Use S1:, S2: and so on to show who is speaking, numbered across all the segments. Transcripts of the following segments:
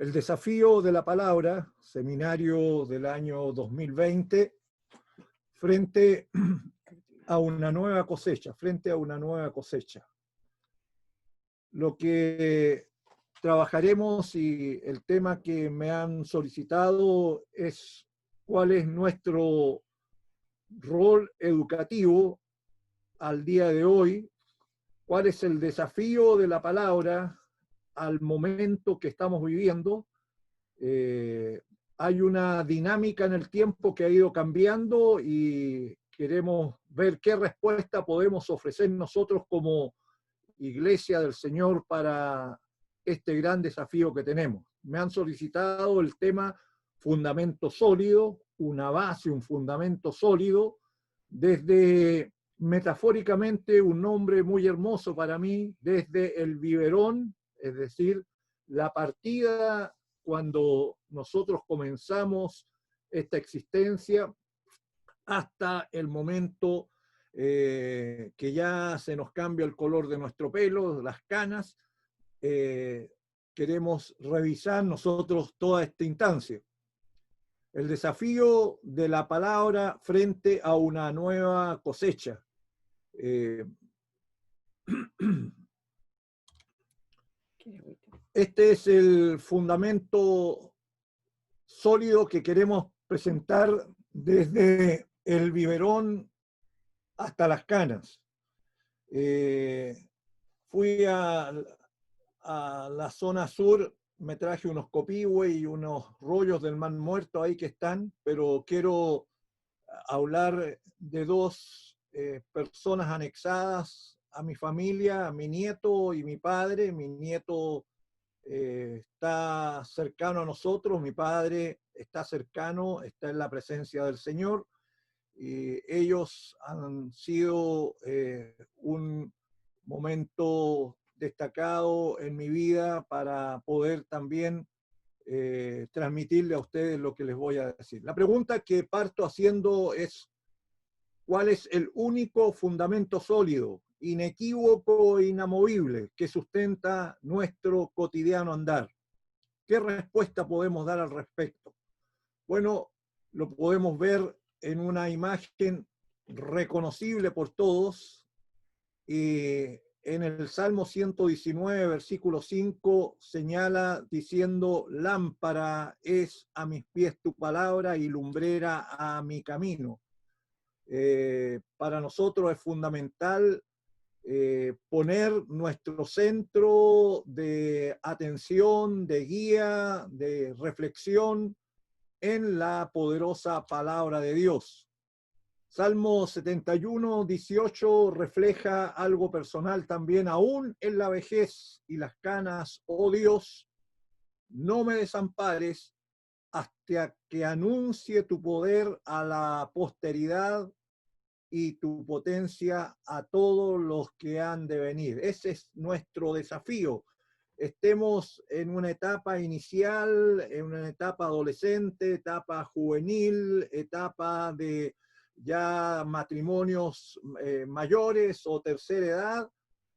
S1: El desafío de la palabra, seminario del año 2020, frente a una nueva cosecha, Lo que trabajaremos y el tema que me han solicitado es cuál es nuestro rol educativo al día de hoy, cuál es el desafío de la palabra al momento que estamos viviendo. Hay una dinámica en el tiempo que ha ido cambiando y queremos ver qué respuesta podemos ofrecer nosotros como Iglesia del Señor para este gran desafío que tenemos. Me han solicitado el tema fundamento sólido, una base, un fundamento sólido, desde metafóricamente un nombre muy hermoso para mí, desde el biberón, es decir, la partida cuando nosotros comenzamos esta existencia hasta el momento que ya se nos cambia el color de nuestro pelo, las canas. Queremos revisar nosotros toda esta instancia. El desafío de la palabra frente a una nueva cosecha. Este es el fundamento sólido que queremos presentar desde el biberón hasta las canas. Fui a la zona sur, me traje unos copihue y unos rollos del Mar Muerto ahí que están, pero quiero hablar de dos personas anexadas a mi familia, a mi nieto y mi padre. Mi nieto está cercano a nosotros, mi padre está cercano, está en la presencia del Señor. Y ellos han sido un momento destacado en mi vida para poder también transmitirle a ustedes lo que les voy a decir. La pregunta que parto haciendo es: ¿cuál es el único fundamento sólido, inequívoco e inamovible que sustenta nuestro cotidiano andar? ¿Qué respuesta podemos dar al respecto? Bueno, lo podemos ver en una imagen reconocible por todos. En el Salmo 119, versículo 5, señala diciendo: lámpara es a mis pies tu palabra y lumbrera a mi camino. Para nosotros es fundamental poner nuestro centro de atención, de guía, de reflexión en la poderosa palabra de Dios. Salmo 71, 18 refleja algo personal también. Aún en la vejez y las canas, oh Dios, no me desampares hasta que anuncie tu poder a la posteridad y tu potencia a todos los que han de venir. Ese es nuestro desafío. Estemos en una etapa inicial, en una etapa adolescente, etapa juvenil, etapa de ya matrimonios mayores o tercera edad.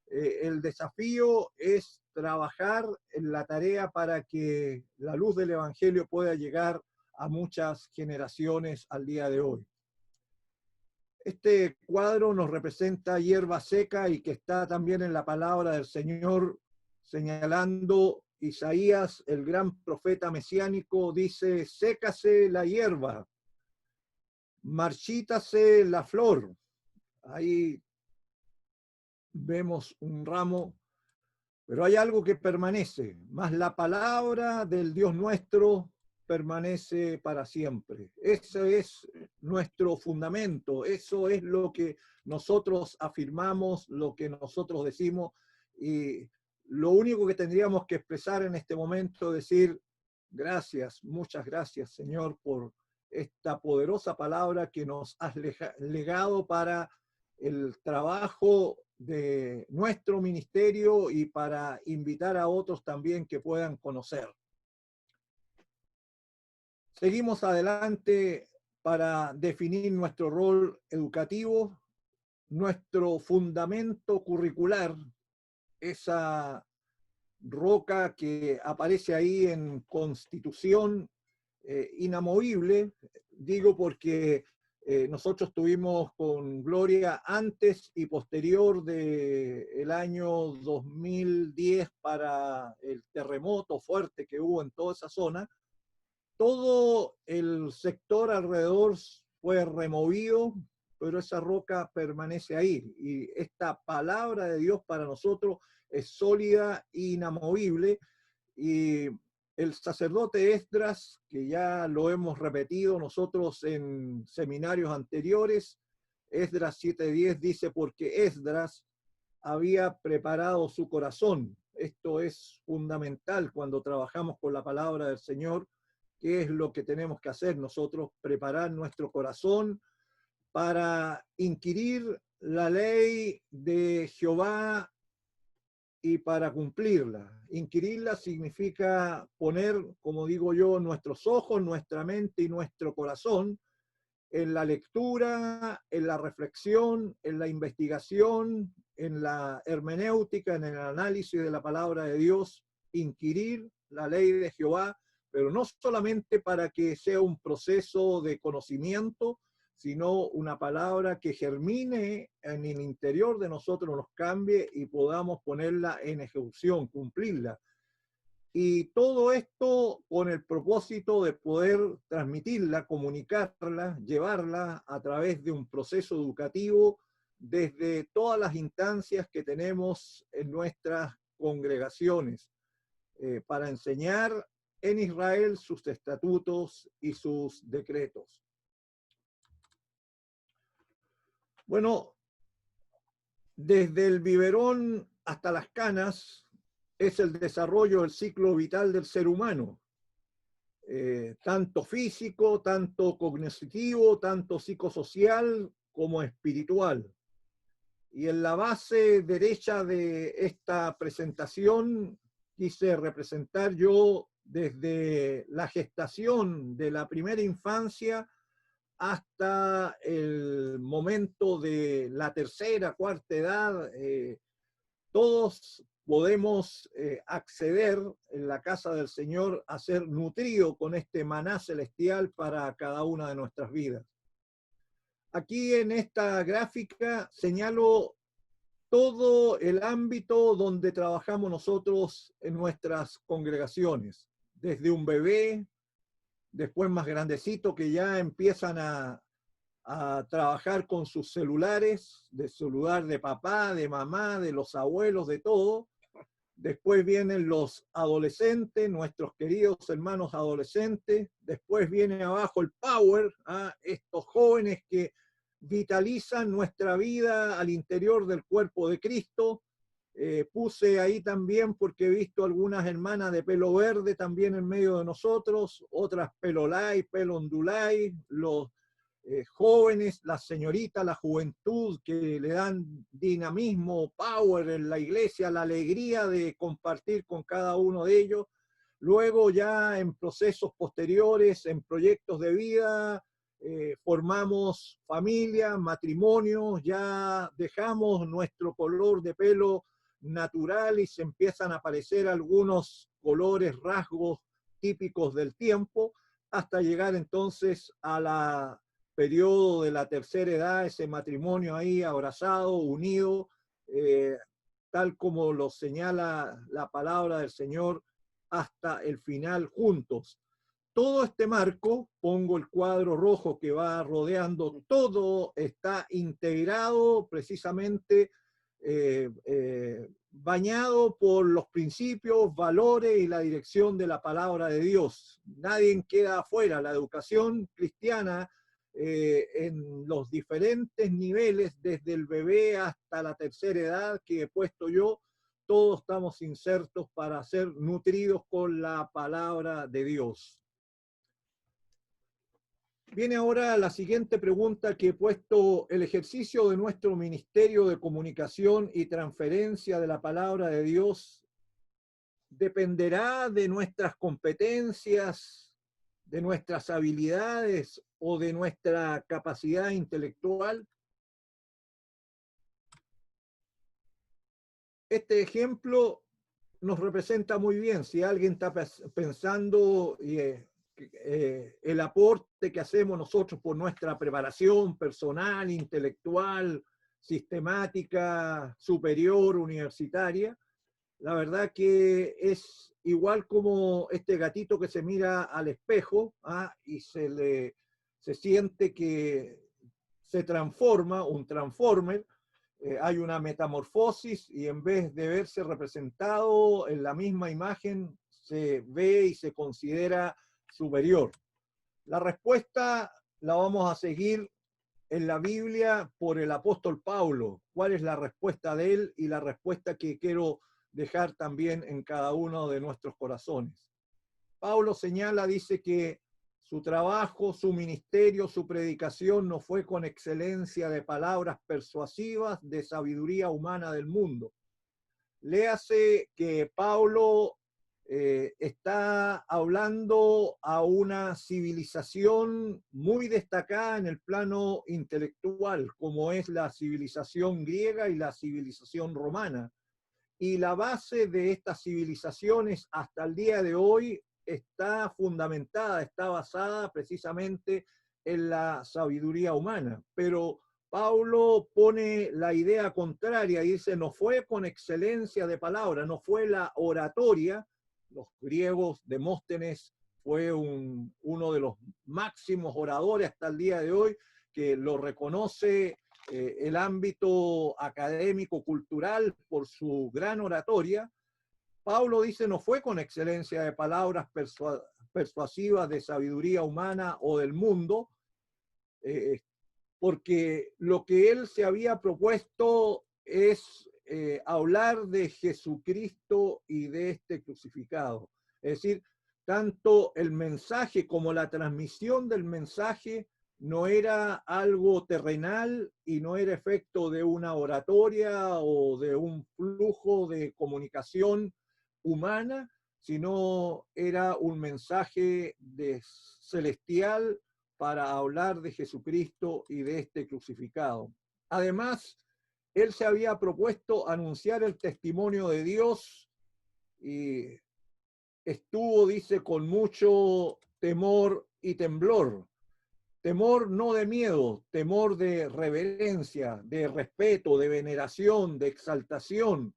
S1: El desafío es trabajar en la tarea para que la luz del Evangelio pueda llegar a muchas generaciones al día de hoy. Este cuadro nos representa hierba seca y que está también en la palabra del Señor, señalando Isaías, el gran profeta mesiánico, dice: sécase la hierba, marchítase la flor. Ahí vemos un ramo, pero hay algo que permanece, más la palabra del Dios nuestro permanece para siempre. Ese es nuestro fundamento, eso es lo que nosotros afirmamos, lo que nosotros decimos, y lo único que tendríamos que expresar en este momento es decir: gracias, muchas gracias, Señor, por esta poderosa palabra que nos has legado para el trabajo de nuestro ministerio y para invitar a otros también que puedan conocer. Seguimos adelante para definir nuestro rol educativo, nuestro fundamento curricular, esa roca que aparece ahí en Constitución, inamovible, digo porque nosotros tuvimos con Gloria antes y posterior del año 2010 para el terremoto fuerte que hubo en toda esa zona, todo el sector alrededor fue removido, pero esa roca permanece ahí. Y esta palabra de Dios para nosotros es sólida e inamovible. Y el sacerdote Esdras, que ya lo hemos repetido nosotros en seminarios anteriores, Esdras 7:10 dice, porque Esdras había preparado su corazón. Esto es fundamental cuando trabajamos con la palabra del Señor. ¿Qué es lo que tenemos que hacer nosotros? Preparar nuestro corazón para inquirir la ley de Jehová y para cumplirla. Inquirirla significa poner, como digo yo, nuestros ojos, nuestra mente y nuestro corazón en la lectura, en la reflexión, en la investigación, en la hermenéutica, en el análisis de la palabra de Dios, inquirir la ley de Jehová, pero no solamente para que sea un proceso de conocimiento, sino una palabra que germine en el interior de nosotros, nos cambie y podamos ponerla en ejecución, cumplirla. Y todo esto con el propósito de poder transmitirla, comunicarla, llevarla a través de un proceso educativo desde todas las instancias que tenemos en nuestras congregaciones, para enseñar en Israel sus estatutos y sus decretos. Bueno, desde el biberón hasta las canas es el desarrollo del ciclo vital del ser humano, tanto físico, tanto cognitivo, tanto psicosocial como espiritual. Y en la base derecha de esta presentación quise representar yo desde la gestación de la primera infancia hasta el momento de la tercera, cuarta edad. Todos podemos acceder en la casa del Señor a ser nutridos con este maná celestial para cada una de nuestras vidas. Aquí en esta gráfica señalo todo el ámbito donde trabajamos nosotros en nuestras congregaciones, desde un bebé, después más grandecito que ya empiezan a trabajar con sus celulares, de celular de papá, de mamá, de los abuelos, de todo. Después vienen los adolescentes, nuestros queridos hermanos adolescentes. Después viene abajo el power, estos jóvenes que vitalizan nuestra vida al interior del cuerpo de Cristo. Puse ahí también porque he visto algunas hermanas de pelo verde también en medio de nosotros, otras pelo light, pelo ondulay, los jóvenes, las señoritas, la juventud que le dan dinamismo, power en la iglesia, la alegría de compartir con cada uno de ellos. Luego ya en procesos posteriores, en proyectos de vida, formamos familia, matrimonios, ya dejamos nuestro color de pelo natural y se empiezan a aparecer algunos colores, rasgos típicos del tiempo, hasta llegar entonces a la periodo de la tercera edad, ese matrimonio ahí abrazado, unido, tal como lo señala la palabra del Señor, hasta el final juntos. Todo este marco, pongo el cuadro rojo que va rodeando, todo está integrado precisamente, bañado por los principios, valores y la dirección de la palabra de Dios. Nadie queda afuera. La educación cristiana, en los diferentes niveles, desde el bebé hasta la tercera edad que he puesto yo, todos estamos insertos para ser nutridos con la palabra de Dios. Viene ahora la siguiente pregunta que he puesto: el ejercicio de nuestro ministerio de comunicación y transferencia de la palabra de Dios dependerá de nuestras competencias, de nuestras habilidades o de nuestra capacidad intelectual. Este ejemplo nos representa muy bien. Si alguien está pensando el aporte que hacemos nosotros por nuestra preparación personal, intelectual, sistemática, superior, universitaria, la verdad que es igual como este gatito que se mira al espejo, y se siente que se transforma, un transformer, hay una metamorfosis y en vez de verse representado en la misma imagen, se ve y se considera superior. La respuesta la vamos a seguir en la Biblia por el apóstol Pablo. ¿Cuál es la respuesta de él y la respuesta que quiero dejar también en cada uno de nuestros corazones? Pablo señala, dice que su trabajo, su ministerio, su predicación no fue con excelencia de palabras persuasivas de sabiduría humana del mundo. Léase que Pablo está hablando a una civilización muy destacada en el plano intelectual, como es la civilización griega y la civilización romana. Y la base de estas civilizaciones hasta el día de hoy está fundamentada, está basada precisamente en la sabiduría humana. Pero Pablo pone la idea contraria y dice, no fue con excelencia de palabra, no fue la oratoria. Los griegos, Demóstenes fue uno de los máximos oradores hasta el día de hoy, que lo reconoce el ámbito académico, cultural, por su gran oratoria. Pablo dice, no fue con excelencia de palabras persuasivas de sabiduría humana o del mundo, porque lo que él se había propuesto es hablar de Jesucristo y de este crucificado. Es decir, tanto el mensaje como la transmisión del mensaje no era algo terrenal y no era efecto de una oratoria o de un flujo de comunicación humana, sino era un mensaje celestial para hablar de Jesucristo y de este crucificado. Además, él se había propuesto anunciar el testimonio de Dios y estuvo, dice, con mucho temor y temblor. Temor no de miedo, temor de reverencia, de respeto, de veneración, de exaltación,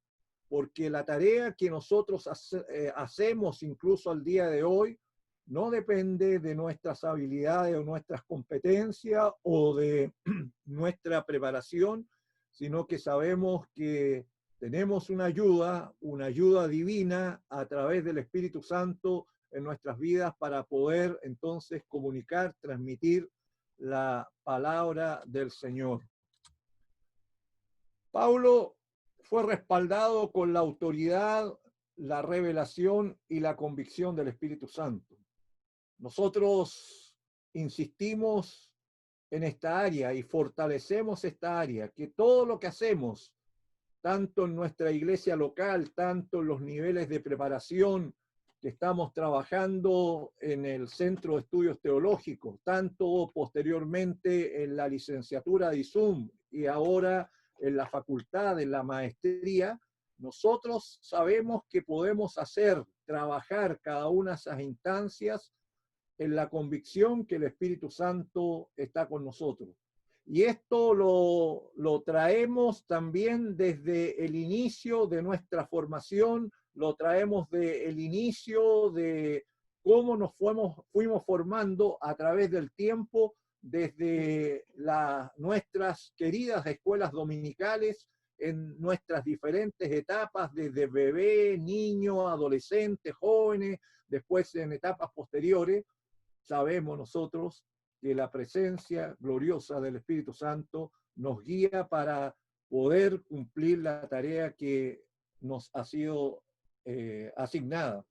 S1: porque la tarea que nosotros hacemos incluso al día de hoy no depende de nuestras habilidades o nuestras competencias o de nuestra preparación, sino que sabemos que tenemos una ayuda divina a través del Espíritu Santo en nuestras vidas para poder entonces comunicar, transmitir la palabra del Señor. Pablo fue respaldado con la autoridad, la revelación y la convicción del Espíritu Santo. Nosotros insistimos en esta área y fortalecemos esta área, que todo lo que hacemos, tanto en nuestra iglesia local, tanto en los niveles de preparación que estamos trabajando en el Centro de Estudios Teológicos, tanto posteriormente en la licenciatura de ISUM y ahora en la facultad, en la maestría, nosotros sabemos que podemos trabajar cada una de esas instancias en la convicción que el Espíritu Santo está con nosotros. Y esto lo traemos también desde el inicio de nuestra formación, lo traemos desde el inicio de cómo nos fuimos formando a través del tiempo, desde nuestras queridas escuelas dominicales, en nuestras diferentes etapas, desde bebé, niño, adolescente, jóvenes, después en etapas posteriores. Sabemos nosotros que la presencia gloriosa del Espíritu Santo nos guía para poder cumplir la tarea que nos ha sido asignada.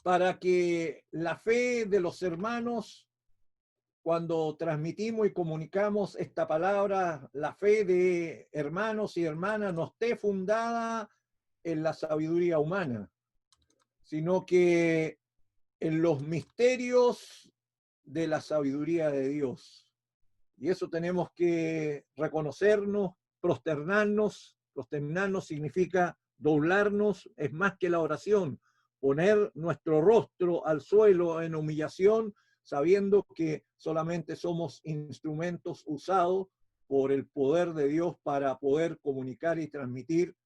S1: Para que la fe de los hermanos, cuando transmitimos y comunicamos esta palabra, la fe de hermanos y hermanas no esté fundada en la sabiduría humana, sino que en los misterios de la sabiduría de Dios. Y eso tenemos que reconocernos, prosternarnos. Prosternarnos significa Doblarnos es más que la oración, poner nuestro rostro al suelo en humillación, sabiendo que solamente somos instrumentos usados por el poder de Dios para poder comunicar y transmitir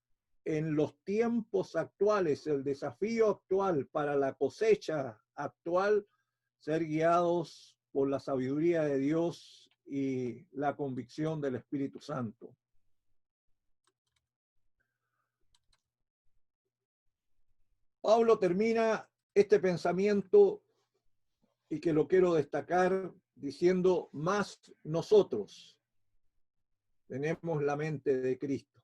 S1: en los tiempos actuales, el desafío actual para la cosecha actual, ser guiados por la sabiduría de Dios y la convicción del Espíritu Santo. Pablo termina este pensamiento, y que lo quiero destacar, diciendo: más nosotros tenemos la mente de Cristo.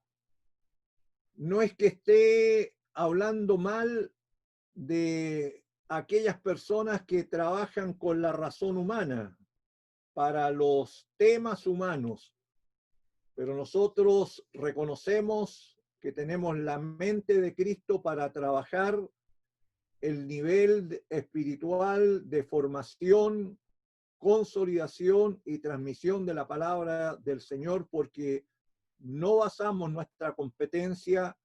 S1: No es que esté hablando mal de aquellas personas que trabajan con la razón humana para los temas humanos, pero nosotros reconocemos que tenemos la mente de Cristo para trabajar el nivel espiritual de formación, consolidación y transmisión de la palabra del Señor, porque no basamos nuestra competencia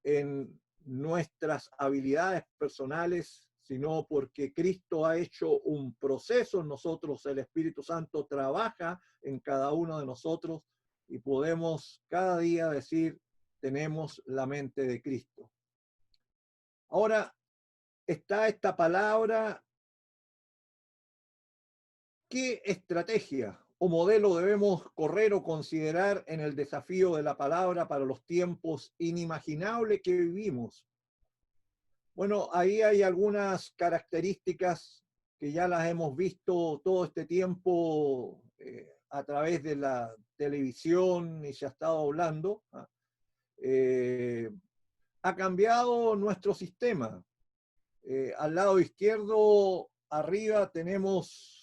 S1: en nuestras habilidades personales, sino porque Cristo ha hecho un proceso en nosotros, el Espíritu Santo trabaja en cada uno de nosotros y podemos cada día decir: tenemos la mente de Cristo. Ahora está esta palabra. ¿Qué estrategia o modelo debemos correr o considerar en el desafío de la palabra para los tiempos inimaginables que vivimos? Bueno, ahí hay algunas características que ya las hemos visto todo este tiempo a través de la televisión y se ha estado hablando. Ha cambiado nuestro sistema. Al lado izquierdo, arriba, tenemos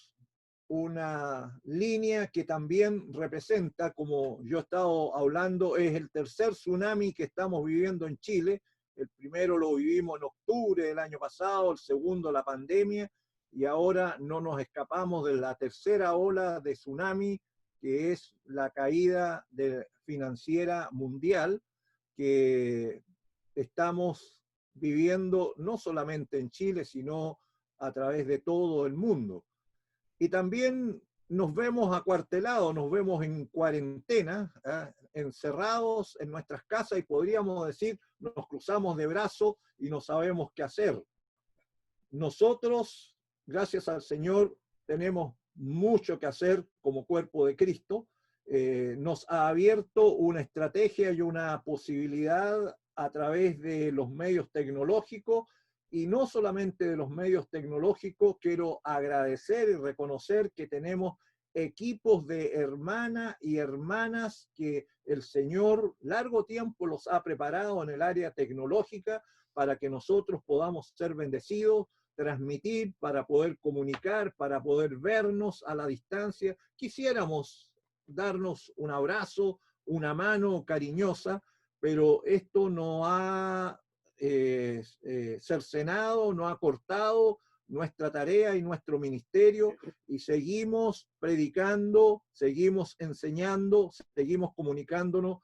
S1: una línea que también representa, como yo he estado hablando, es el tercer tsunami que estamos viviendo en Chile. El primero lo vivimos en octubre del año pasado, el segundo la pandemia, y ahora no nos escapamos de la tercera ola de tsunami, que es la caída financiera mundial que estamos viviendo no solamente en Chile, sino a través de todo el mundo. Y también nos vemos acuartelados, nos vemos en cuarentena, encerrados en nuestras casas, y podríamos decir, nos cruzamos de brazos y no sabemos qué hacer. Nosotros, gracias al Señor, tenemos mucho que hacer como cuerpo de Cristo. Nos ha abierto una estrategia y una posibilidad a través de los medios tecnológicos, y no solamente de los medios tecnológicos. Quiero agradecer y reconocer que tenemos equipos de hermanas y hermanas que el Señor largo tiempo los ha preparado en el área tecnológica para que nosotros podamos ser bendecidos, transmitir, para poder comunicar, para poder vernos a la distancia. Quisiéramos darnos un abrazo, una mano cariñosa, pero esto no ha cercenado, no ha cortado nuestra tarea y nuestro ministerio, y seguimos predicando, seguimos enseñando, seguimos comunicándonos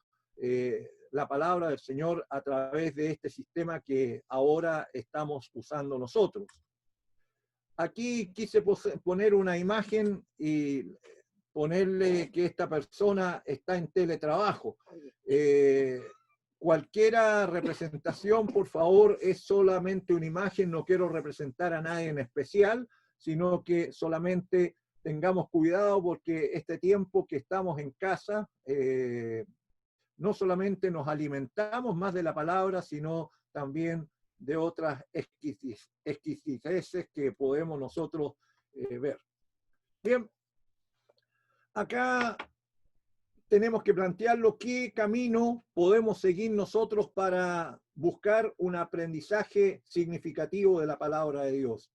S1: la palabra del Señor a través de este sistema que ahora estamos usando nosotros. Aquí quise poner una imagen y ponerle que esta persona está en teletrabajo. Cualquiera representación, por favor, es solamente una imagen. No quiero representar a nadie en especial, sino que solamente tengamos cuidado, porque este tiempo que estamos en casa, no solamente nos alimentamos más de la palabra, sino también de otras exquisiteces que podemos nosotros ver. Bien, acá tenemos que plantearlo: qué camino podemos seguir nosotros para buscar un aprendizaje significativo de la palabra de Dios.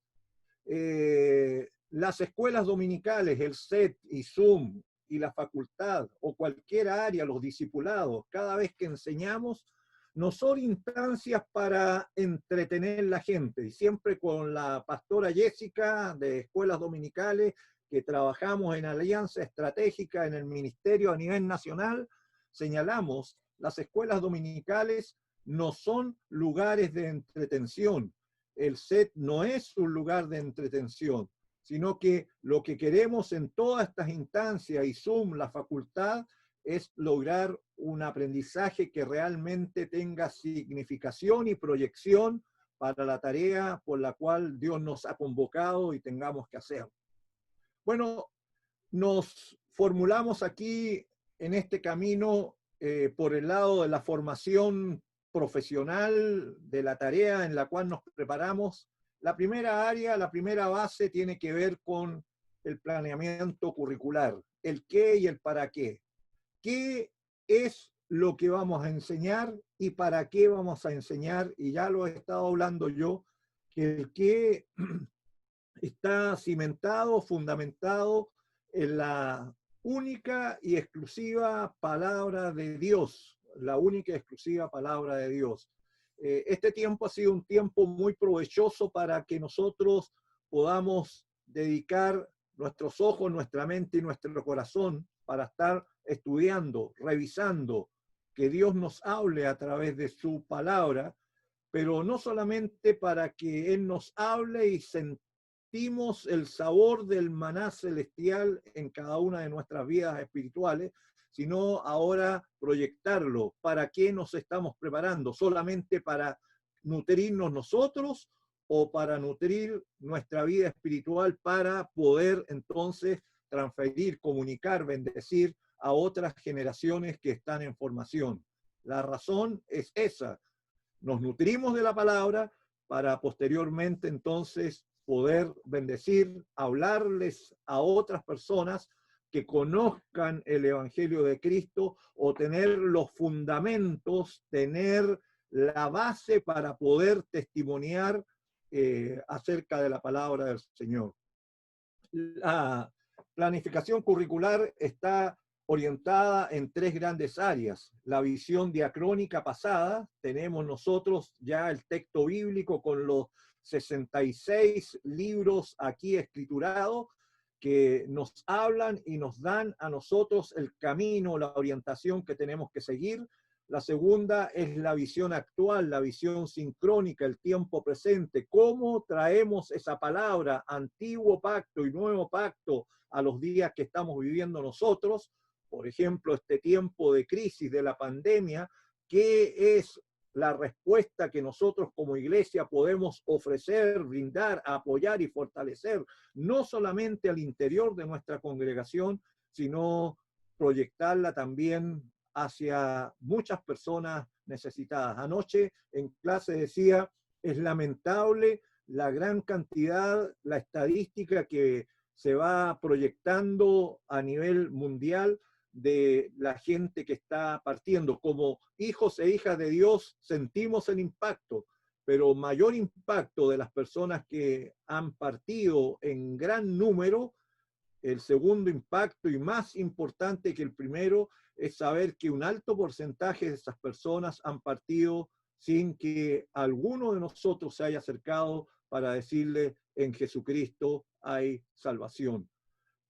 S1: Las escuelas dominicales, el SET y Zoom y la facultad, o cualquier área, los discipulados, cada vez que enseñamos, no son instancias para entretener la gente. Y siempre con la pastora Jessica de Escuelas Dominicales, que trabajamos en alianza estratégica en el ministerio a nivel nacional, señalamos: las escuelas dominicales no son lugares de entretención. El set no es un lugar de entretención, sino que lo que queremos en todas estas instancias, y Zoom, la facultad, es lograr un aprendizaje que realmente tenga significación y proyección para la tarea por la cual Dios nos ha convocado y tengamos que hacer. Bueno, nos formulamos aquí en este camino por el lado de la formación profesional, de la tarea en la cual nos preparamos. La primera área, la primera base tiene que ver con el planeamiento curricular, el qué y el para qué. ¿Qué es lo que vamos a enseñar y para qué vamos a enseñar? Y ya lo he estado hablando yo, que el qué está cimentado, fundamentado en la única y exclusiva palabra de Dios, la única y exclusiva palabra de Dios. Este tiempo ha sido un tiempo muy provechoso para que nosotros podamos dedicar nuestros ojos, nuestra mente y nuestro corazón para estar estudiando, revisando, que Dios nos hable a través de su palabra, pero no solamente para que Él nos hable y sentimos el sabor del maná celestial en cada una de nuestras vidas espirituales, sino ahora proyectarlo. ¿Para qué nos estamos preparando? ¿Solamente para nutrirnos nosotros o para nutrir nuestra vida espiritual para poder entonces transferir, comunicar, bendecir a otras generaciones que están en formación? La razón es esa. Nos nutrimos de la palabra para posteriormente entonces poder bendecir, hablarles a otras personas que conozcan el Evangelio de Cristo o tener los fundamentos, tener la base para poder testimoniar acerca de la palabra del Señor. La planificación curricular está orientada en tres grandes áreas. La visión diacrónica pasada, tenemos nosotros ya el texto bíblico con los 66 libros aquí escriturados que nos hablan y nos dan a nosotros el camino, la orientación que tenemos que seguir. La segunda es la visión actual, la visión sincrónica, el tiempo presente. ¿Cómo traemos esa palabra, antiguo pacto y nuevo pacto, a los días que estamos viviendo nosotros? Por ejemplo, este tiempo de crisis de la pandemia, ¿qué es la respuesta que nosotros como iglesia podemos ofrecer, brindar, apoyar y fortalecer, no solamente al interior de nuestra congregación, sino proyectarla también hacia muchas personas necesitadas? Anoche en clase decía, es lamentable la gran cantidad, la estadística que se va proyectando a nivel mundial de la gente que está partiendo. Como hijos e hijas de Dios sentimos el impacto, pero mayor impacto de las personas que han partido en gran número. El segundo impacto, y más importante que el primero, es saber que un alto porcentaje de esas personas han partido sin que alguno de nosotros se haya acercado para decirle, en Jesucristo hay salvación.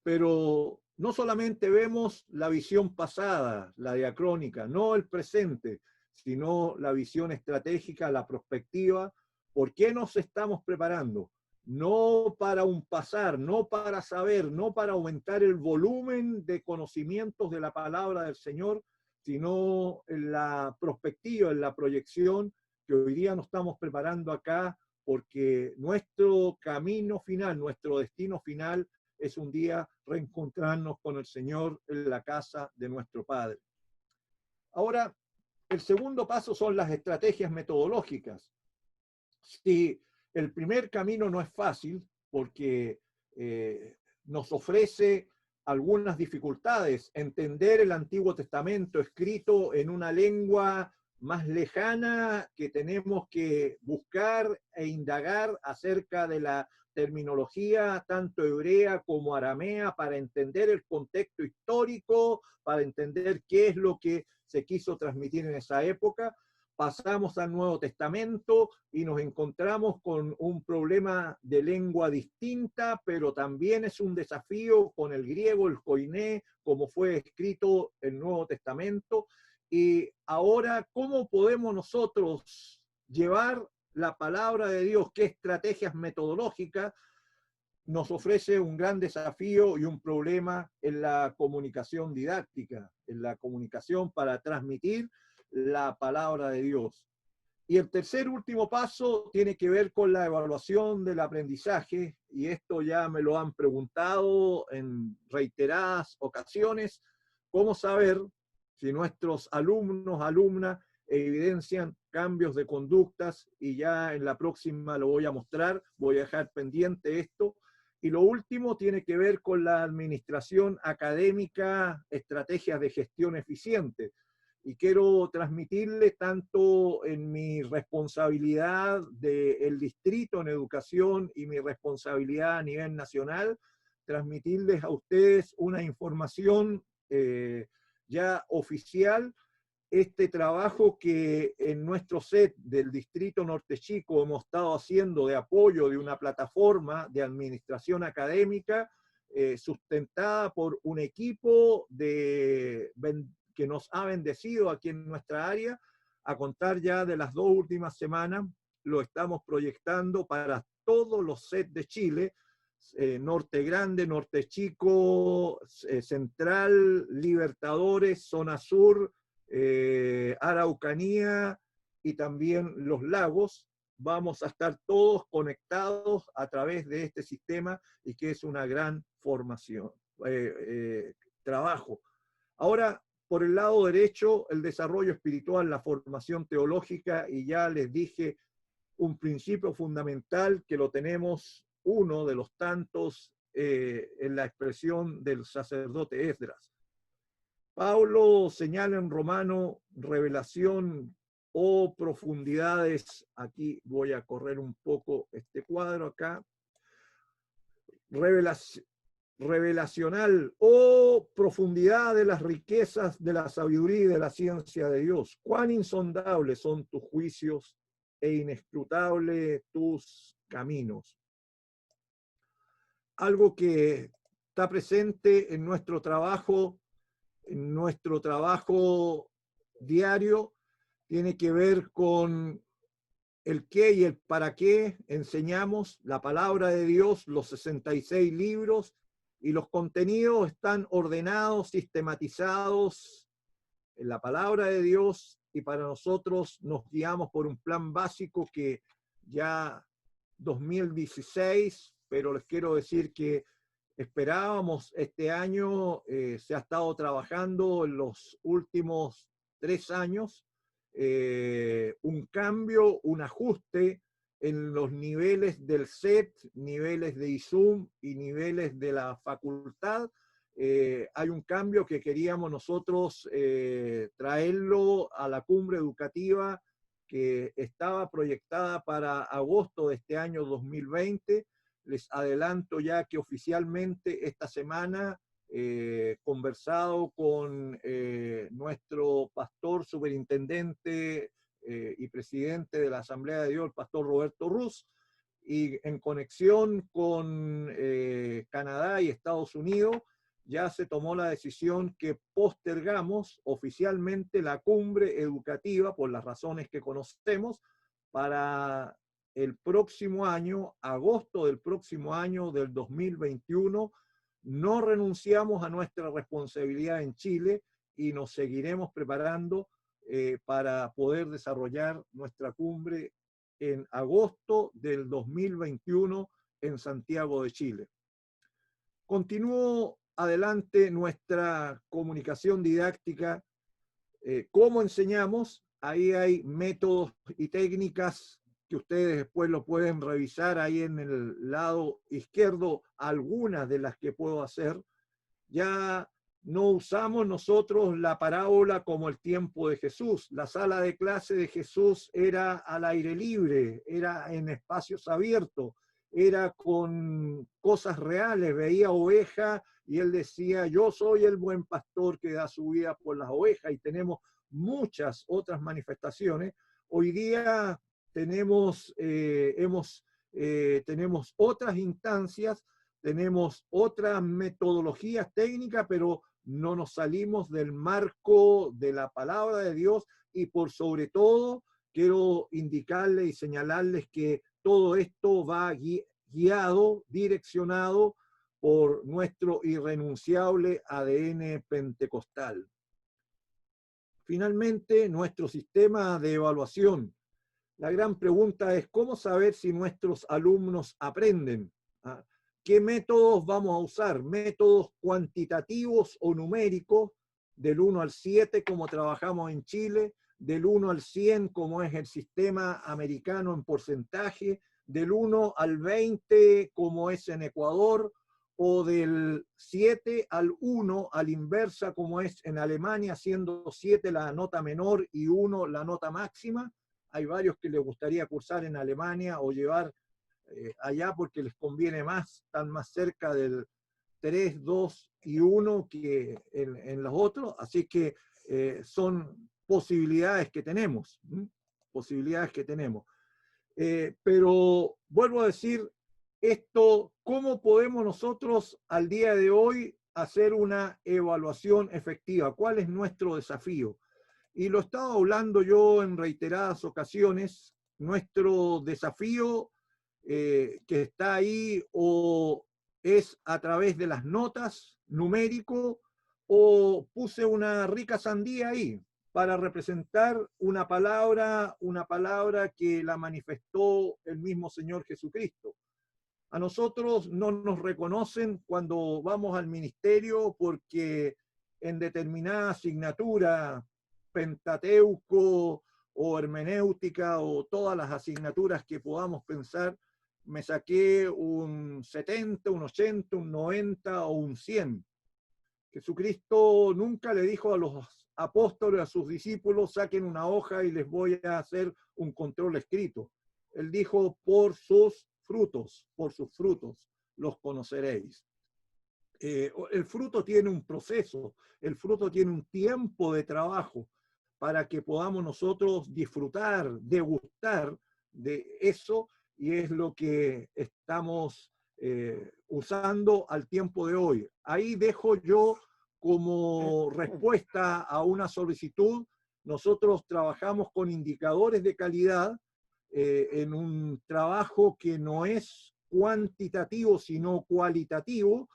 S1: Pero no solamente vemos la visión pasada, la diacrónica, no el presente, sino la visión estratégica, la prospectiva. ¿Por qué nos estamos preparando? No para un pasar, no para saber, no para aumentar el volumen de conocimientos de la palabra del Señor, sino en la prospectiva, en la proyección, que hoy día nos estamos preparando acá, porque nuestro camino final, nuestro destino final, es un día reencontrarnos con el Señor en la casa de nuestro Padre. Ahora, el segundo paso son las estrategias metodológicas. Si el primer camino no es fácil, porque nos ofrece algunas dificultades, entender el Antiguo Testamento escrito en una lengua más lejana que tenemos que buscar e indagar acerca de la terminología tanto hebrea como aramea para entender el contexto histórico, para entender qué es lo que se quiso transmitir en esa época. Pasamos al Nuevo Testamento y nos encontramos con un problema de lengua distinta, pero también es un desafío con el griego, el koiné, como fue escrito el Nuevo Testamento, Y ahora, ¿cómo podemos nosotros llevar la palabra de Dios? ¿Qué estrategias metodológicas nos ofrece un gran desafío y un problema en la comunicación didáctica, en la comunicación para transmitir la palabra de Dios? Y el tercer último paso tiene que ver con la evaluación del aprendizaje, y esto ya me lo han preguntado en reiteradas ocasiones: ¿cómo saber si nuestros alumnos, alumnas, evidencian cambios de conductas? Y ya en la próxima lo voy a mostrar, voy a dejar pendiente esto. Y lo último tiene que ver con la administración académica, estrategias de gestión eficiente. Y quiero transmitirles, tanto en mi responsabilidad del distrito en educación y mi responsabilidad a nivel nacional, transmitirles a ustedes una información ya oficial. Este trabajo que en nuestro set del Distrito Norte Chico hemos estado haciendo de apoyo de una plataforma de administración académica sustentada por un equipo que nos ha bendecido aquí en nuestra área, a contar ya de las 2 últimas semanas, lo estamos proyectando para todos los sets de Chile: Norte Grande, Norte Chico, Central, Libertadores, Zona Sur, Araucanía y también los lagos. Vamos a estar todos conectados a través de este sistema, y que es una gran formación, trabajo. Ahora, por el lado derecho, el desarrollo espiritual, la formación teológica, y ya les dije un principio fundamental que lo tenemos, uno de los tantos, en la expresión del sacerdote Esdras. Pablo señala en Romano: revelación o profundidades. Aquí voy a correr un poco este cuadro acá. Revelacional o profundidad de las riquezas de la sabiduría y de la ciencia de Dios. Cuán insondables son tus juicios e inescrutables tus caminos. Algo que está presente en nuestro trabajo diario, tiene que ver con el qué y el para qué enseñamos la palabra de Dios, los 66 libros, y los contenidos están ordenados, sistematizados en la palabra de Dios, y para nosotros nos guiamos por un plan básico que ya 2016, pero les quiero decir que esperábamos este año, se ha estado trabajando en los últimos 3 años, un cambio, un ajuste en los niveles del SET, niveles de ISUM y niveles de la facultad. Hay un cambio que queríamos nosotros traerlo a la cumbre educativa que estaba proyectada para agosto de este año 2020. Les adelanto ya que oficialmente esta semana, conversado con nuestro pastor superintendente y presidente de la Asamblea de Dios, el pastor Roberto Ruz, y en conexión con Canadá y Estados Unidos, ya se tomó la decisión que postergamos oficialmente la cumbre educativa, por las razones que conocemos, para el próximo año, agosto del próximo año del 2021. No renunciamos a nuestra responsabilidad en Chile y nos seguiremos preparando para poder desarrollar nuestra cumbre en agosto del 2021 en Santiago de Chile. Continúo adelante nuestra comunicación didáctica. ¿Cómo enseñamos? Ahí hay métodos y técnicas que ustedes después lo pueden revisar ahí en el lado izquierdo, algunas de las que puedo hacer. Ya no usamos nosotros la parábola como el tiempo de Jesús. La sala de clase de Jesús era al aire libre, era en espacios abiertos, era con cosas reales. Veía ovejas y él decía: yo soy el buen pastor que da su vida por las ovejas. Y tenemos muchas otras manifestaciones. Hoy día tenemos otras instancias tenemos otras metodologías técnicas, pero no nos salimos del marco de la palabra de Dios y por sobre todo quiero indicarles y señalarles que todo esto va guiado, direccionado por nuestro irrenunciable ADN pentecostal. Finalmente, nuestro sistema de evaluación. La gran pregunta es, ¿cómo saber si nuestros alumnos aprenden? ¿Qué métodos vamos a usar? ¿Métodos cuantitativos o numéricos? Del 1 al 7, como trabajamos en Chile, del 1 al 100, como es el sistema americano en porcentaje, del 1 al 20, como es en Ecuador, o del 7 al 1, a la inversa, como es en Alemania, siendo 7 la nota menor y 1 la nota máxima. Hay varios que les gustaría cursar en Alemania o llevar allá porque les conviene más, están más cerca del 3, 2 y 1 que en los otros, así que son posibilidades que tenemos, posibilidades que tenemos. Pero vuelvo a decir esto, ¿cómo podemos nosotros al día de hoy hacer una evaluación efectiva? ¿Cuál es nuestro desafío? Y lo he estado hablando yo en reiteradas ocasiones, nuestro desafío que está ahí o es a través de las notas, numérico, o puse una rica sandía ahí para representar una palabra que la manifestó el mismo Señor Jesucristo. A nosotros no nos reconocen cuando vamos al ministerio porque en determinada asignatura, Pentateuco o hermenéutica o todas las asignaturas que podamos pensar, me saqué un 70, un 80, un 90 o un 100. Jesucristo nunca le dijo a los apóstoles, a sus discípulos, saquen una hoja y les voy a hacer un control escrito. Él dijo, por sus frutos los conoceréis. El fruto tiene un proceso, el fruto tiene un tiempo de trabajo para que podamos nosotros disfrutar, degustar de eso, y es lo que estamos usando al tiempo de hoy. Ahí dejo yo como respuesta a una solicitud. Nosotros trabajamos con indicadores de calidad en un trabajo que no es cuantitativo, sino cualitativo,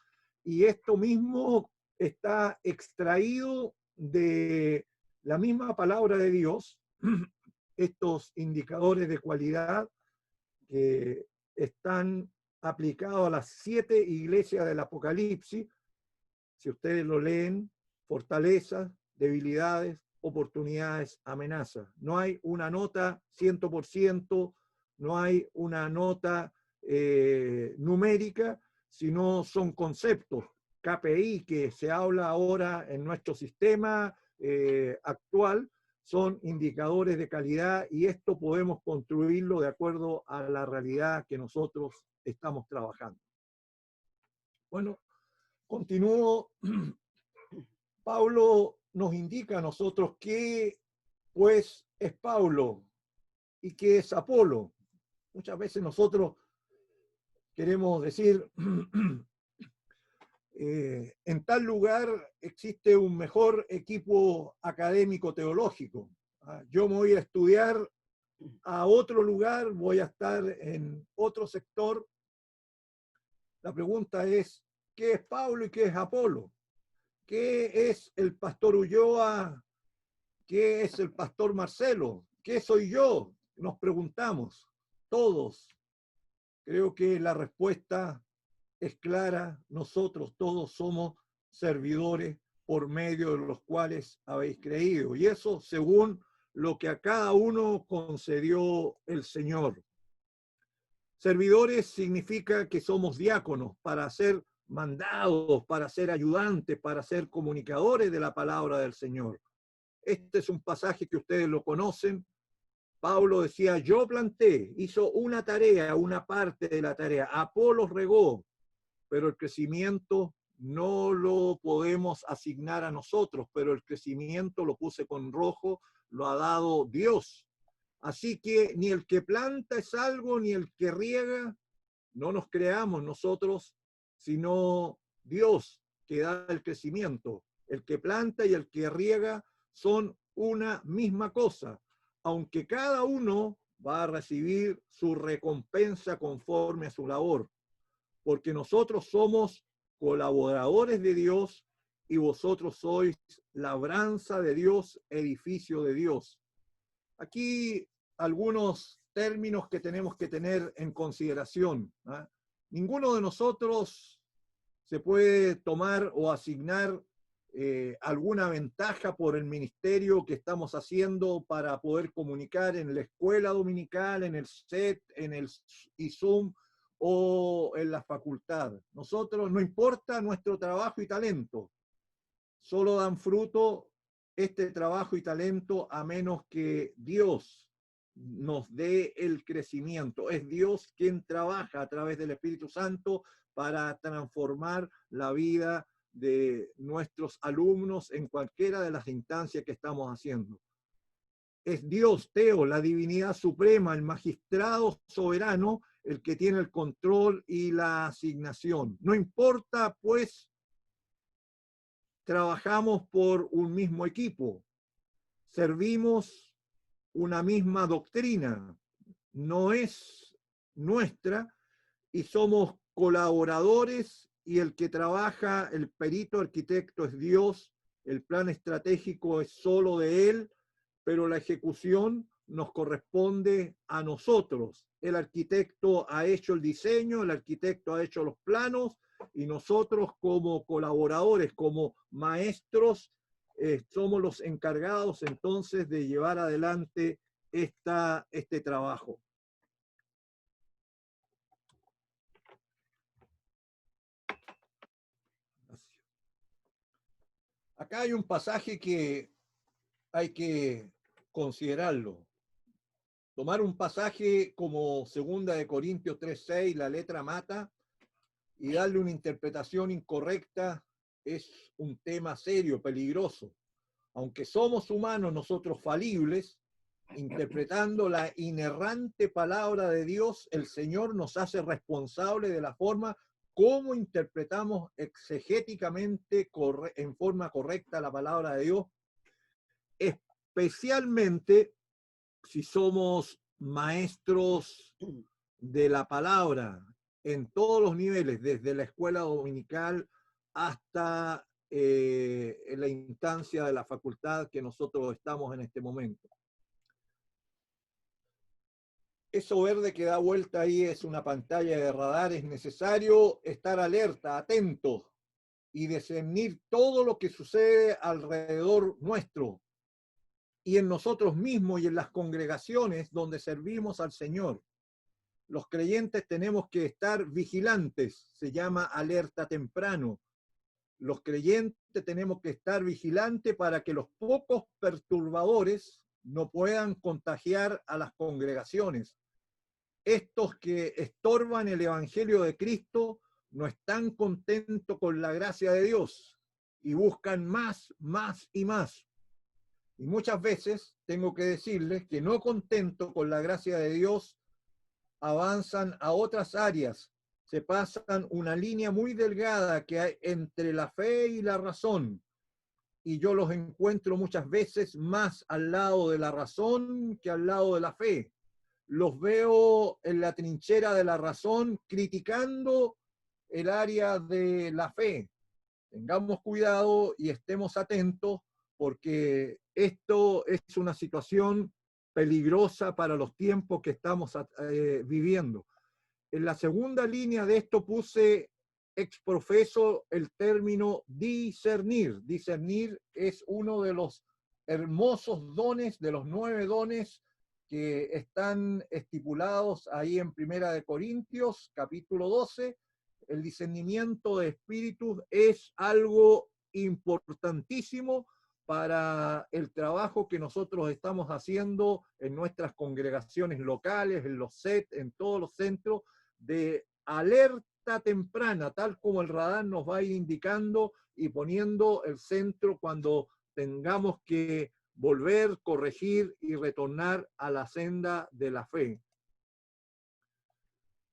S1: y esto mismo está extraído de la misma palabra de Dios, estos indicadores de cualidad que están aplicados a las 7 iglesias del Apocalipsis. Si ustedes lo leen, fortalezas, debilidades, oportunidades, amenazas. No hay una nota 100%, no hay una nota numérica, sino son conceptos. KPI, que se habla ahora en nuestro sistema actual, son indicadores de calidad y esto podemos construirlo de acuerdo a la realidad que nosotros estamos trabajando. Bueno, continúo. Pablo nos indica a nosotros qué pues es Pablo y qué es Apolo. Muchas veces nosotros queremos decir, en tal lugar existe un mejor equipo académico teológico. Yo me voy a estudiar a otro lugar, voy a estar en otro sector. La pregunta es, ¿qué es Pablo y qué es Apolo? ¿Qué es el pastor Ulloa? ¿Qué es el pastor Marcelo? ¿Qué soy yo? Nos preguntamos todos. Creo que la respuesta es clara. Nosotros todos somos servidores por medio de los cuales habéis creído. Y eso según lo que a cada uno concedió el Señor. Servidores significa que somos diáconos para ser mandados, para ser ayudantes, para ser comunicadores de la palabra del Señor. Este es un pasaje que ustedes lo conocen. Pablo decía, yo planté, hizo una tarea, una parte de la tarea. Apolos regó, pero el crecimiento no lo podemos asignar a nosotros, pero el crecimiento, lo puse con rojo, lo ha dado Dios. Así que ni el que planta es algo, ni el que riega, no nos creamos nosotros sino Dios que da el crecimiento. El que planta y el que riega son una misma cosa, aunque cada uno va a recibir su recompensa conforme a su labor, porque nosotros somos colaboradores de Dios y vosotros sois labranza de Dios, edificio de Dios. Aquí algunos términos que tenemos que tener en consideración, ¿eh? Ninguno de nosotros se puede tomar o asignar alguna ventaja por el ministerio que estamos haciendo para poder comunicar en la escuela dominical, en el SET, en el ISUM o en la facultad. Nosotros, no importa nuestro trabajo y talento, solo dan fruto este trabajo y talento a menos que Dios nos dé el crecimiento. Es Dios quien trabaja a través del Espíritu Santo para transformar la vida de nuestros alumnos en cualquiera de las instancias que estamos haciendo. Es Dios, Teo, la divinidad suprema, el magistrado soberano, el que tiene el control y la asignación. No importa, pues, trabajamos por un mismo equipo, servimos una misma doctrina, no es nuestra, y somos colaboradores, y el que trabaja, el perito arquitecto es Dios, el plan estratégico es solo de Él, pero la ejecución nos corresponde a nosotros. El arquitecto ha hecho el diseño, el arquitecto ha hecho los planos, y nosotros como colaboradores, como maestros, somos los encargados entonces de llevar adelante este trabajo. Acá hay un pasaje que hay que considerarlo. Tomar un pasaje como 2 Corintios 3:6, la letra mata, y darle una interpretación incorrecta es un tema serio, peligroso. Aunque somos humanos, nosotros falibles, interpretando la inerrante palabra de Dios, el Señor nos hace responsable de la forma como interpretamos exegéticamente en forma correcta la palabra de Dios, especialmente si somos maestros de la palabra en todos los niveles, desde la escuela dominical hasta en la instancia de la facultad que nosotros estamos en este momento. Eso verde que da vuelta ahí es una pantalla de radar. Es necesario estar alerta, atentos y discernir todo lo que sucede alrededor nuestro y en nosotros mismos y en las congregaciones donde servimos al Señor. Los creyentes tenemos que estar vigilantes, se llama alerta temprano. Los creyentes tenemos que estar vigilantes para que los pocos perturbadores no puedan contagiar a las congregaciones. Estos que estorban el Evangelio de Cristo no están contentos con la gracia de Dios y buscan más, más y más. Y muchas veces tengo que decirles que no contentos con la gracia de Dios, avanzan a otras áreas, se pasan una línea muy delgada que hay entre la fe y la razón. Y yo los encuentro muchas veces más al lado de la razón que al lado de la fe. Los veo en la trinchera de la razón criticando el área de la fe. Tengamos cuidado y estemos atentos porque esto es una situación peligrosa para los tiempos que estamos viviendo. En la segunda línea de esto puse exprofeso el término discernir. Discernir es uno de los hermosos dones, de los 9 dones que están estipulados ahí en 1 Corintios, capítulo 12. El discernimiento de espíritus es algo importantísimo para el trabajo que nosotros estamos haciendo en nuestras congregaciones locales, en los SET, en todos los centros de alerta temprana, tal como el radar nos va a ir indicando y poniendo el centro cuando tengamos que volver, corregir y retornar a la senda de la fe.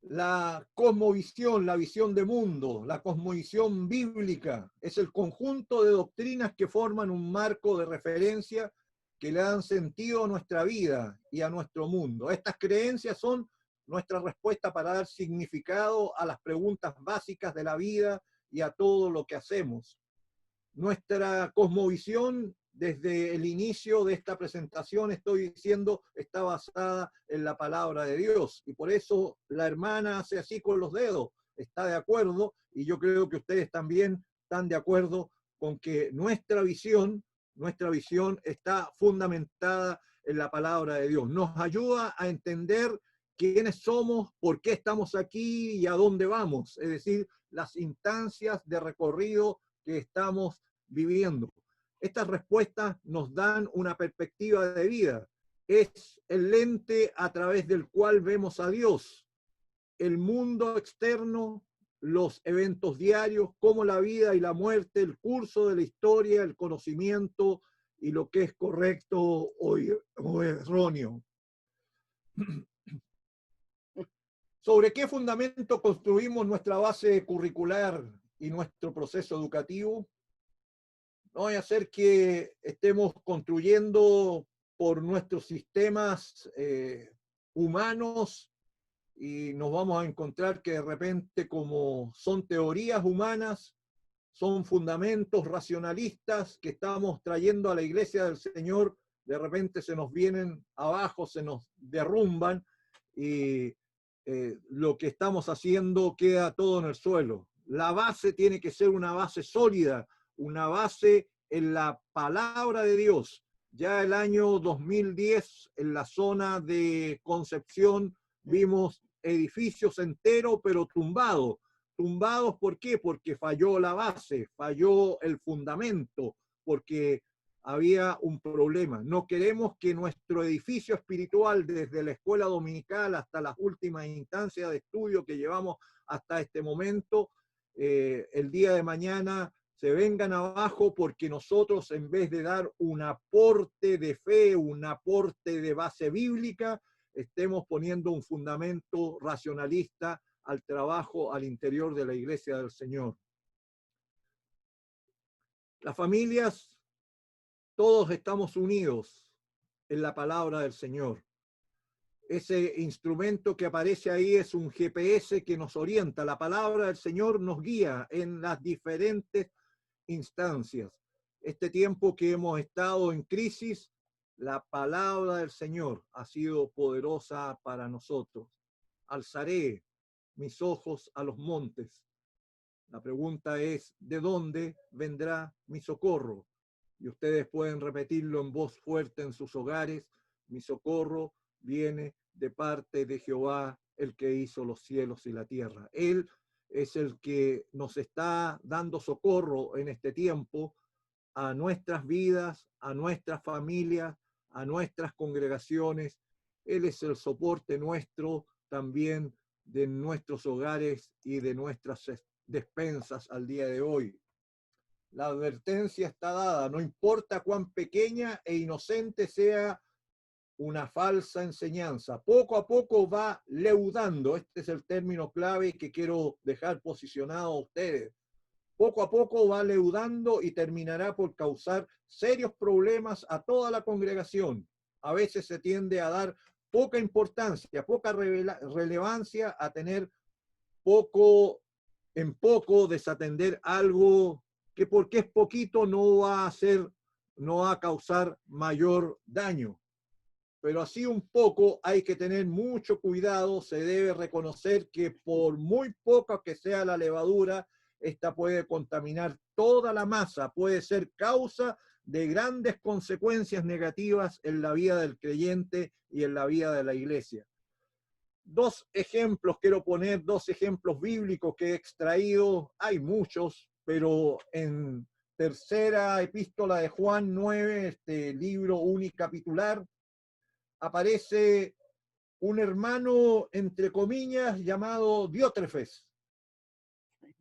S1: La cosmovisión, la visión de mundo, la cosmovisión bíblica, es el conjunto de doctrinas que forman un marco de referencia que le dan sentido a nuestra vida y a nuestro mundo. Estas creencias son nuestra respuesta para dar significado a las preguntas básicas de la vida y a todo lo que hacemos. Nuestra cosmovisión, desde el inicio de esta presentación, estoy diciendo, está basada en la palabra de Dios. Y por eso la hermana hace así con los dedos, está de acuerdo, y yo creo que ustedes también están de acuerdo con que nuestra visión está fundamentada en la palabra de Dios. Nos ayuda a entender quiénes somos, por qué estamos aquí y a dónde vamos. Es decir, las instancias de recorrido que estamos viviendo. Estas respuestas nos dan una perspectiva de vida. Es el lente a través del cual vemos a Dios, el mundo externo, los eventos diarios, como la vida y la muerte, el curso de la historia, el conocimiento y lo que es correcto o erróneo. ¿Sobre qué fundamento construimos nuestra base curricular y nuestro proceso educativo? No vaya a ser que estemos construyendo por nuestros sistemas humanos y nos vamos a encontrar que de repente, como son teorías humanas, son fundamentos racionalistas que estamos trayendo a la iglesia del Señor, de repente se nos vienen abajo, se nos derrumban y lo que estamos haciendo queda todo en el suelo. La base tiene que ser una base sólida, una base en la palabra de Dios. Ya el año 2010, en la zona de Concepción, vimos edificios enteros, pero tumbados. ¿Tumbados por qué? Porque falló la base, falló el fundamento, porque había un problema. No queremos que nuestro edificio espiritual, desde la escuela dominical hasta las últimas instancias de estudio que llevamos hasta este momento, el día de mañana se vengan abajo porque nosotros, en vez de dar un aporte de fe, un aporte de base bíblica, estemos poniendo un fundamento racionalista al trabajo al interior de la iglesia del Señor. Las familias, todos estamos unidos en la palabra del Señor. Ese instrumento que aparece ahí es un GPS que nos orienta. La palabra del Señor nos guía en las diferentes instancias. Este tiempo que hemos estado en crisis, la palabra del Señor ha sido poderosa para nosotros. Alzaré mis ojos a los montes. La pregunta es, ¿de dónde vendrá mi socorro? Y ustedes pueden repetirlo en voz fuerte en sus hogares. Mi socorro viene de parte de Jehová, el que hizo los cielos y la tierra. Él es el que nos está dando socorro en este tiempo a nuestras vidas, a nuestras familias, a nuestras congregaciones. Él es el soporte nuestro también de nuestros hogares y de nuestras despensas al día de hoy. La advertencia está dada, no importa cuán pequeña e inocente sea una falsa enseñanza. Poco a poco va leudando, este es el término clave que quiero dejar posicionado a ustedes. Poco a poco va leudando y terminará por causar serios problemas a toda la congregación. A veces se tiende a dar poca importancia, poca relevancia, a tener poco en poco, desatender algo que porque es poquito no va a causar mayor daño. Pero así un poco hay que tener mucho cuidado, se debe reconocer que por muy poca que sea la levadura, esta puede contaminar toda la masa, puede ser causa de grandes consecuencias negativas en la vida del creyente y en la vida de la iglesia. Quiero poner dos ejemplos bíblicos que he extraído, hay muchos, pero en tercera epístola de Juan 9, este libro unicapitular, aparece un hermano, entre comillas, llamado Diótrefes.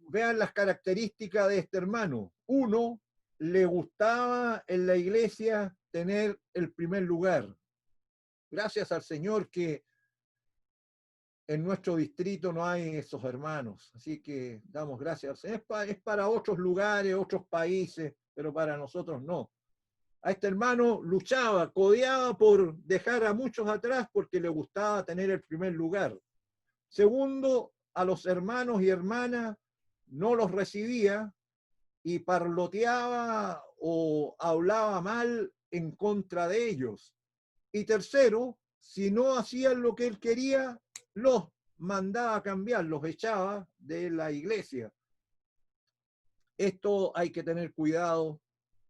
S1: Vean las características de este hermano. Uno, le gustaba en la iglesia tener el primer lugar. Gracias al Señor que en nuestro distrito no hay esos hermanos, así que damos gracias. Es para otros lugares, otros países, pero para nosotros no. A este hermano luchaba, codeaba por dejar a muchos atrás porque le gustaba tener el primer lugar. Segundo, a los hermanos y hermanas no los recibía y parloteaba o hablaba mal en contra de ellos. Y tercero, si no hacían lo que él quería, los mandaba a cambiar, los echaba de la iglesia. Esto hay que tener cuidado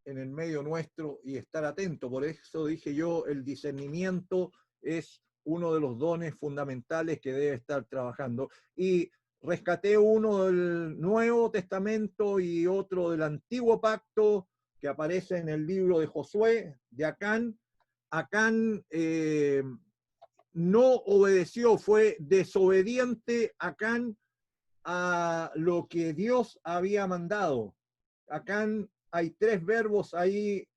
S1: en el medio nuestro y estar atento. Por eso dije yo, el discernimiento es uno de los dones fundamentales que debe estar trabajando. Y rescaté uno del Nuevo Testamento y otro del Antiguo Pacto que aparece en el libro de Josué, de Acán. Acán no obedeció, fue desobediente Acán a lo que Dios había mandado. Acán hay tres verbos ahí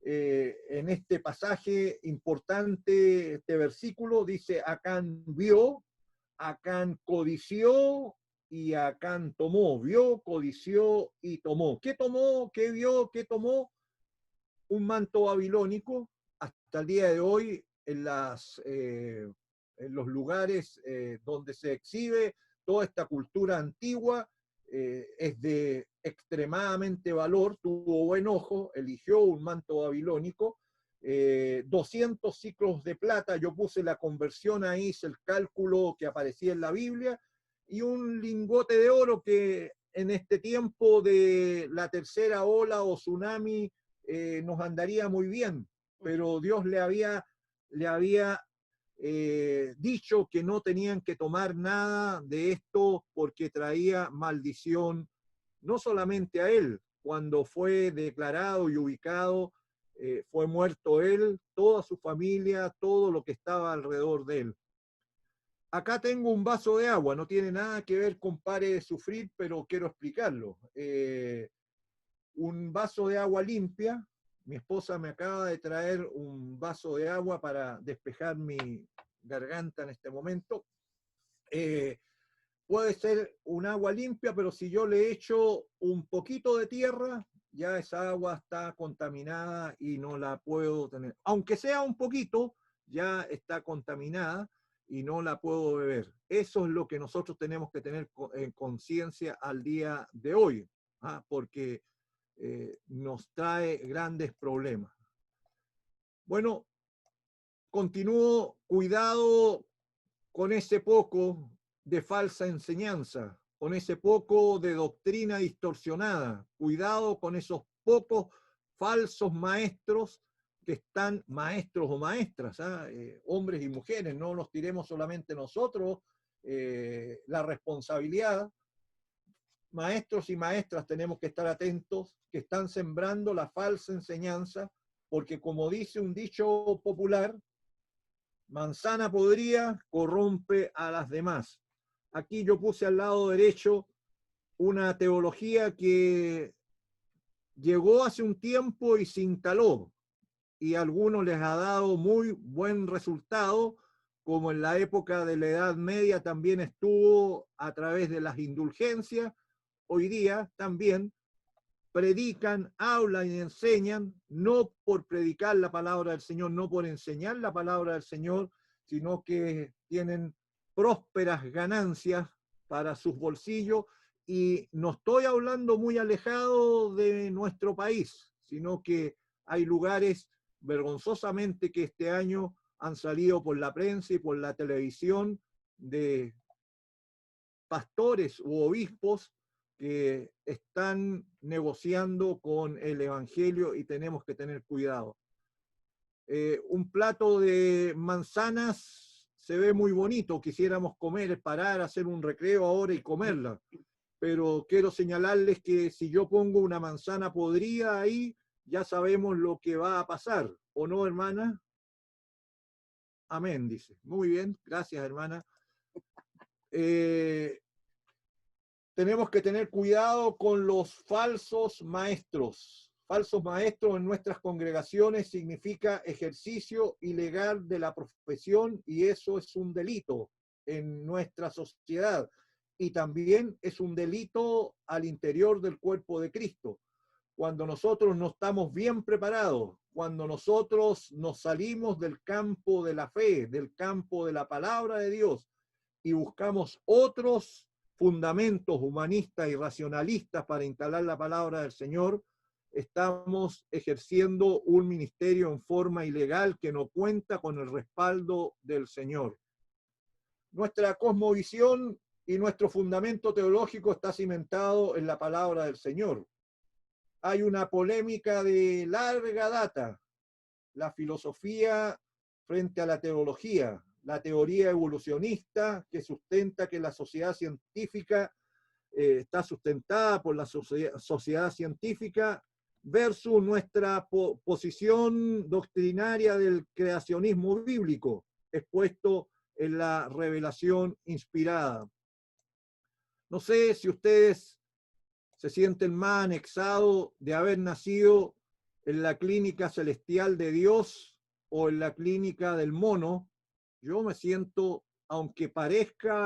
S1: en este pasaje importante, este versículo, dice Acán vio, Acán codició y Acán tomó. Vio, codició y tomó. ¿Qué tomó? ¿Qué vio? ¿Qué tomó? Un manto babilónico. Hasta el día de hoy en los lugares donde se exhibe toda esta cultura antigua, es de extremadamente valor, tuvo buen ojo, eligió un manto babilónico, 200 ciclos de plata, yo puse la conversión ahí, hice el cálculo que aparecía en la Biblia, y un lingote de oro que en este tiempo de la tercera ola o tsunami nos andaría muy bien, pero Dios le había dicho que no tenían que tomar nada de esto porque traía maldición, no solamente a él, cuando fue declarado y ubicado, fue muerto él, toda su familia, todo lo que estaba alrededor de él. Acá tengo un vaso de agua, no tiene nada que ver con pare de sufrir, pero quiero explicarlo. Un vaso de agua limpia. Mi esposa me acaba de traer un vaso de agua para despejar mi garganta en este momento. Puede ser un agua limpia, pero si yo le echo un poquito de tierra, ya esa agua está contaminada y no la puedo tener. Aunque sea un poquito, ya está contaminada y no la puedo beber. Eso es lo que nosotros tenemos que tener en conciencia al día de hoy, porque nos trae grandes problemas. Bueno, continúo, cuidado con ese poco de falsa enseñanza, con ese poco de doctrina distorsionada. Cuidado con esos pocos falsos maestros que están, maestros o maestras, hombres y mujeres, no nos tiremos solamente nosotros la responsabilidad. Maestros y maestras tenemos que estar atentos, que están sembrando la falsa enseñanza, porque como dice un dicho popular, manzana podrida corrompe a las demás. Aquí yo puse al lado derecho una teología que llegó hace un tiempo y se instaló, y a algunos les ha dado muy buen resultado, como en la época de la Edad Media también estuvo a través de las indulgencias. Hoy día también predican, hablan y enseñan, no por predicar la palabra del Señor, no por enseñar la palabra del Señor, sino que tienen prósperas ganancias para sus bolsillos. Y no estoy hablando muy alejado de nuestro país, sino que hay lugares vergonzosamente que este año han salido por la prensa y por la televisión de pastores u obispos que están negociando con el Evangelio y tenemos que tener cuidado. Un plato de manzanas se ve muy bonito, quisiéramos comer, parar, hacer un recreo ahora y comerla, pero quiero señalarles que si yo pongo una manzana podrida ahí, ya sabemos lo que va a pasar, ¿o no, hermana? Amén, dice. Muy bien, gracias, hermana. Tenemos que tener cuidado con los falsos maestros. Falsos maestros en nuestras congregaciones significa ejercicio ilegal de la profesión y eso es un delito. en nuestra sociedad y también es un delito al interior del cuerpo de Cristo. Cuando nosotros no estamos bien preparados, cuando nosotros nos salimos del campo de la fe, del campo de la palabra de Dios y buscamos otros fundamentos humanistas y racionalistas para instalar la palabra del Señor, estamos ejerciendo un ministerio en forma ilegal que no cuenta con el respaldo del Señor. Nuestra cosmovisión y nuestro fundamento teológico está cimentado en la palabra del Señor. Hay una polémica de larga data, la filosofía frente a la teología, la teoría evolucionista que sustenta que la sociedad científica está sustentada por la sociedad científica versus nuestra posición doctrinaria del creacionismo bíblico expuesto en la revelación inspirada. No sé si ustedes se sienten más anexados de haber nacido en la clínica celestial de Dios o en la clínica del mono. Yo me siento, aunque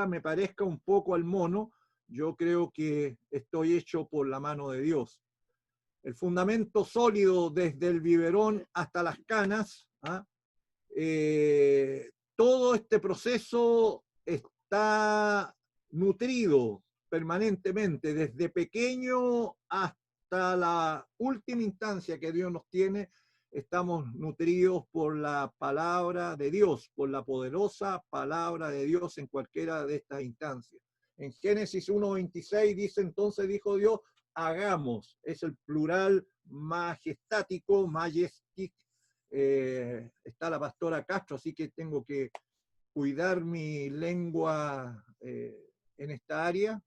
S1: me parezca un poco al mono, yo creo que estoy hecho por la mano de Dios. El fundamento sólido desde el biberón hasta las canas, todo este proceso está nutrido permanentemente, desde pequeño hasta la última instancia que Dios nos tiene, estamos nutridos por la palabra de Dios, por la poderosa palabra de Dios en cualquiera de estas instancias. En Génesis 1:26 dice, entonces dijo Dios, hagamos, es el plural majestático, majestic. Está la pastora Castro, así que tengo que cuidar mi lengua en esta área.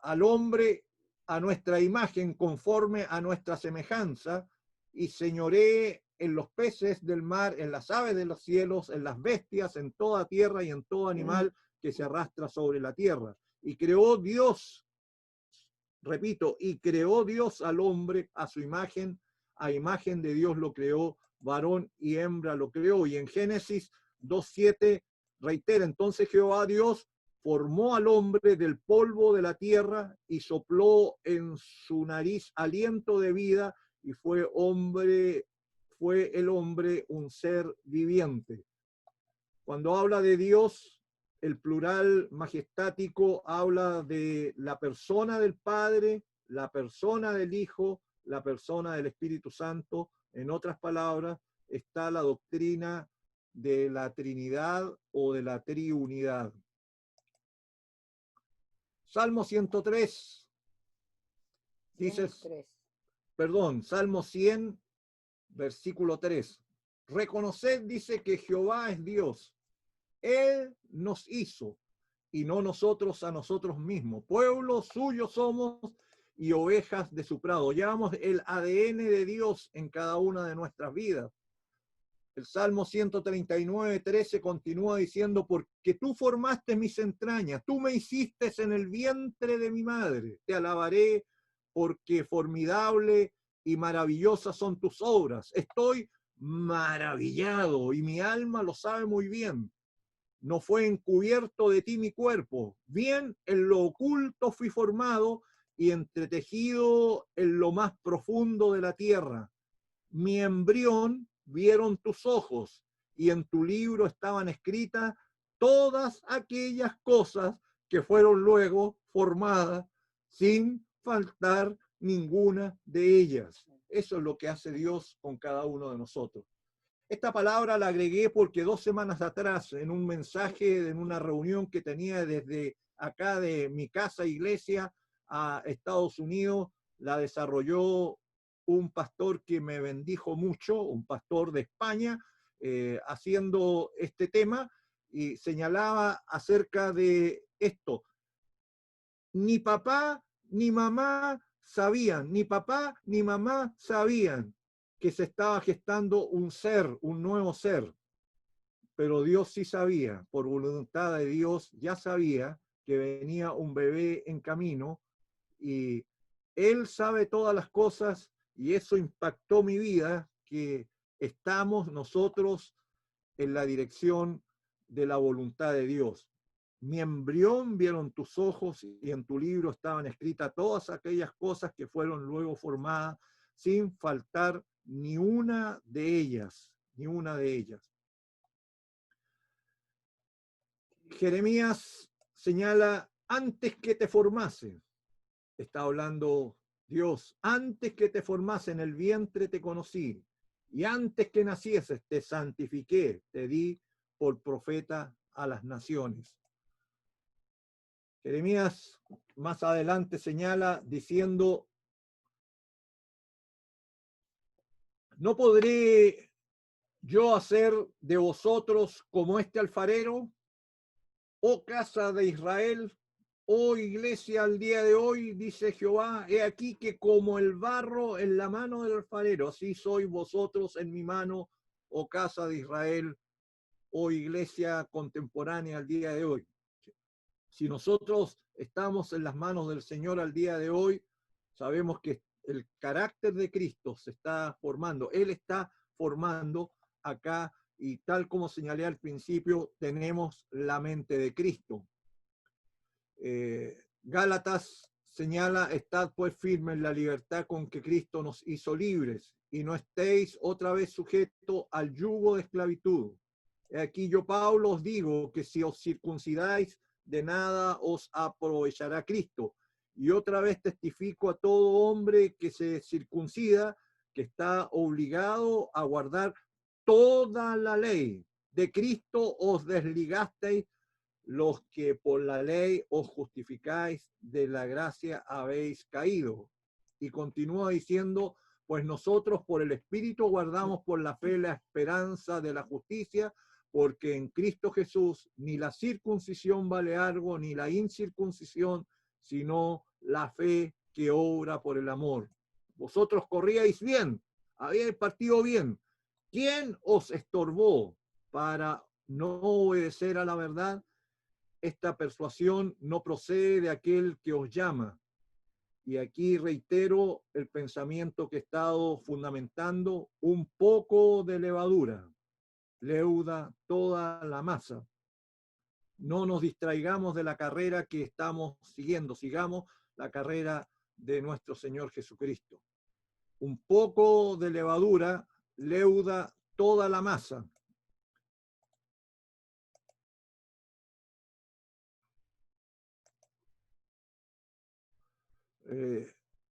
S1: Al hombre a nuestra imagen, conforme a nuestra semejanza, y señoree en los peces del mar, en las aves de los cielos, en las bestias, en toda tierra y en todo animal que se arrastra sobre la tierra. Y creó Dios, repito, y creó Dios al hombre a su imagen, a imagen de Dios lo creó, varón y hembra lo creó. Y en Génesis 2:7 reitera, entonces Jehová Dios formó al hombre del polvo de la tierra y sopló en su nariz aliento de vida y fue el hombre un ser viviente. Cuando habla de Dios, el plural majestático habla de la persona del Padre, la persona del Hijo, la persona del Espíritu Santo. En otras palabras, está la doctrina de la Trinidad o de la triunidad. Salmo 103. Dice, Salmo 100, versículo 3. Reconoced, dice, que Jehová es Dios. Él nos hizo y no nosotros a nosotros mismos. Pueblo suyo somos y ovejas de su prado. Llevamos el ADN de Dios en cada una de nuestras vidas. El Salmo 139:13 continúa diciendo, porque tú formaste mis entrañas, tú me hiciste en el vientre de mi madre. Te alabaré porque formidable y maravillosas son tus obras. Estoy maravillado y mi alma lo sabe muy bien. No fue encubierto de ti mi cuerpo. Bien en lo oculto fui formado y entretejido en lo más profundo de la tierra. Mi embrión vieron tus ojos y en tu libro estaban escritas todas aquellas cosas que fueron luego formadas sin faltar ninguna de ellas. Eso es lo que hace Dios con cada uno de nosotros. Esta palabra la agregué porque 2 semanas atrás, en un mensaje, en una reunión que tenía desde acá de mi casa iglesia a Estados Unidos, la desarrolló un pastor que me bendijo mucho, un pastor de España, haciendo este tema y señalaba acerca de esto. Ni papá ni mamá sabían, ni papá ni mamá sabían que se estaba gestando un ser, un nuevo ser. Pero Dios sí sabía, por voluntad de Dios, ya sabía que venía un bebé en camino y Él sabe todas las cosas y eso impactó mi vida, que estamos nosotros en la dirección de la voluntad de Dios. mi embrión vieron tus ojos y en tu libro estaban escritas todas aquellas cosas que fueron luego formadas sin faltar ni una de ellas, ni una de ellas. Jeremías señala, antes que te formase, está hablando Dios, antes que te formase en el vientre te conocí, y antes que nacieses te santifiqué, te di por profeta a las naciones. Jeremías más adelante señala diciendo, ¿no podré yo hacer de vosotros como este alfarero, oh casa de Israel? Oh iglesia, al día de hoy, dice Jehová, he aquí que como el barro en la mano del alfarero, así sois vosotros en mi mano, oh casa de Israel, oh iglesia contemporánea al día de hoy. Si nosotros estamos en las manos del Señor al día de hoy, sabemos que el carácter de Cristo se está formando. Él está formando acá y tal como señalé al principio, tenemos la mente de Cristo. Gálatas señala, estad pues firmes en la libertad con que Cristo nos hizo libres y no estéis otra vez sujetos al yugo de esclavitud. Aquí yo, Pablo, os digo que si os circuncidáis, de nada os aprovechará Cristo. Y otra vez testifico a todo hombre que se circuncida, que está obligado a guardar toda la ley. De Cristo os desligasteis los que por la ley os justificáis, de la gracia habéis caído. Y continúa diciendo, pues nosotros por el Espíritu guardamos por la fe la esperanza de la justicia, porque en Cristo Jesús ni la circuncisión vale algo, ni la incircuncisión, sino la fe que obra por el amor. Vosotros corríais bien, habíais partido bien. ¿Quién os estorbó para no obedecer a la verdad? Esta persuasión no procede de aquel que os llama. Y aquí reitero el pensamiento que he estado fundamentando, un poco de levadura leuda toda la masa. No nos distraigamos de la carrera que estamos siguiendo, sigamos la carrera de nuestro Señor Jesucristo. Un poco de levadura leuda toda la masa.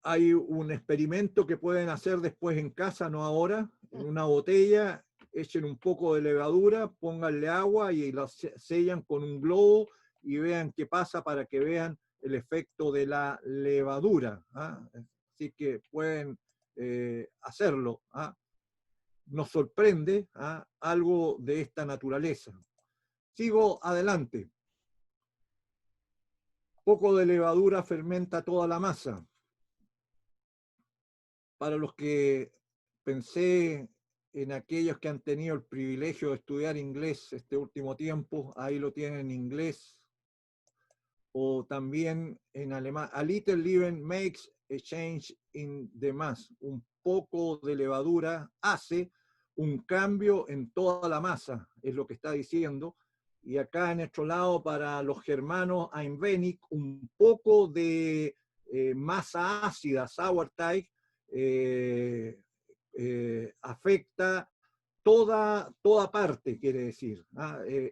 S1: Hay un experimento que pueden hacer después en casa, no ahora, en una botella, echen un poco de levadura, pónganle agua y la sellan con un globo y vean qué pasa para que vean el efecto de la levadura. Así que pueden hacerlo. Nos sorprende algo de esta naturaleza. Sigo adelante. Poco de levadura fermenta toda la masa. Para los que pensé en aquellos que han tenido el privilegio de estudiar inglés este último tiempo, ahí lo tienen en inglés, o también en alemán. A little leaven makes a change in the mass. Un poco de levadura hace un cambio en toda la masa, es lo que está diciendo. Y acá en nuestro lado, para los germanos, ein wenig, un poco de masa ácida, Sauerteig, afecta toda parte, quiere decir.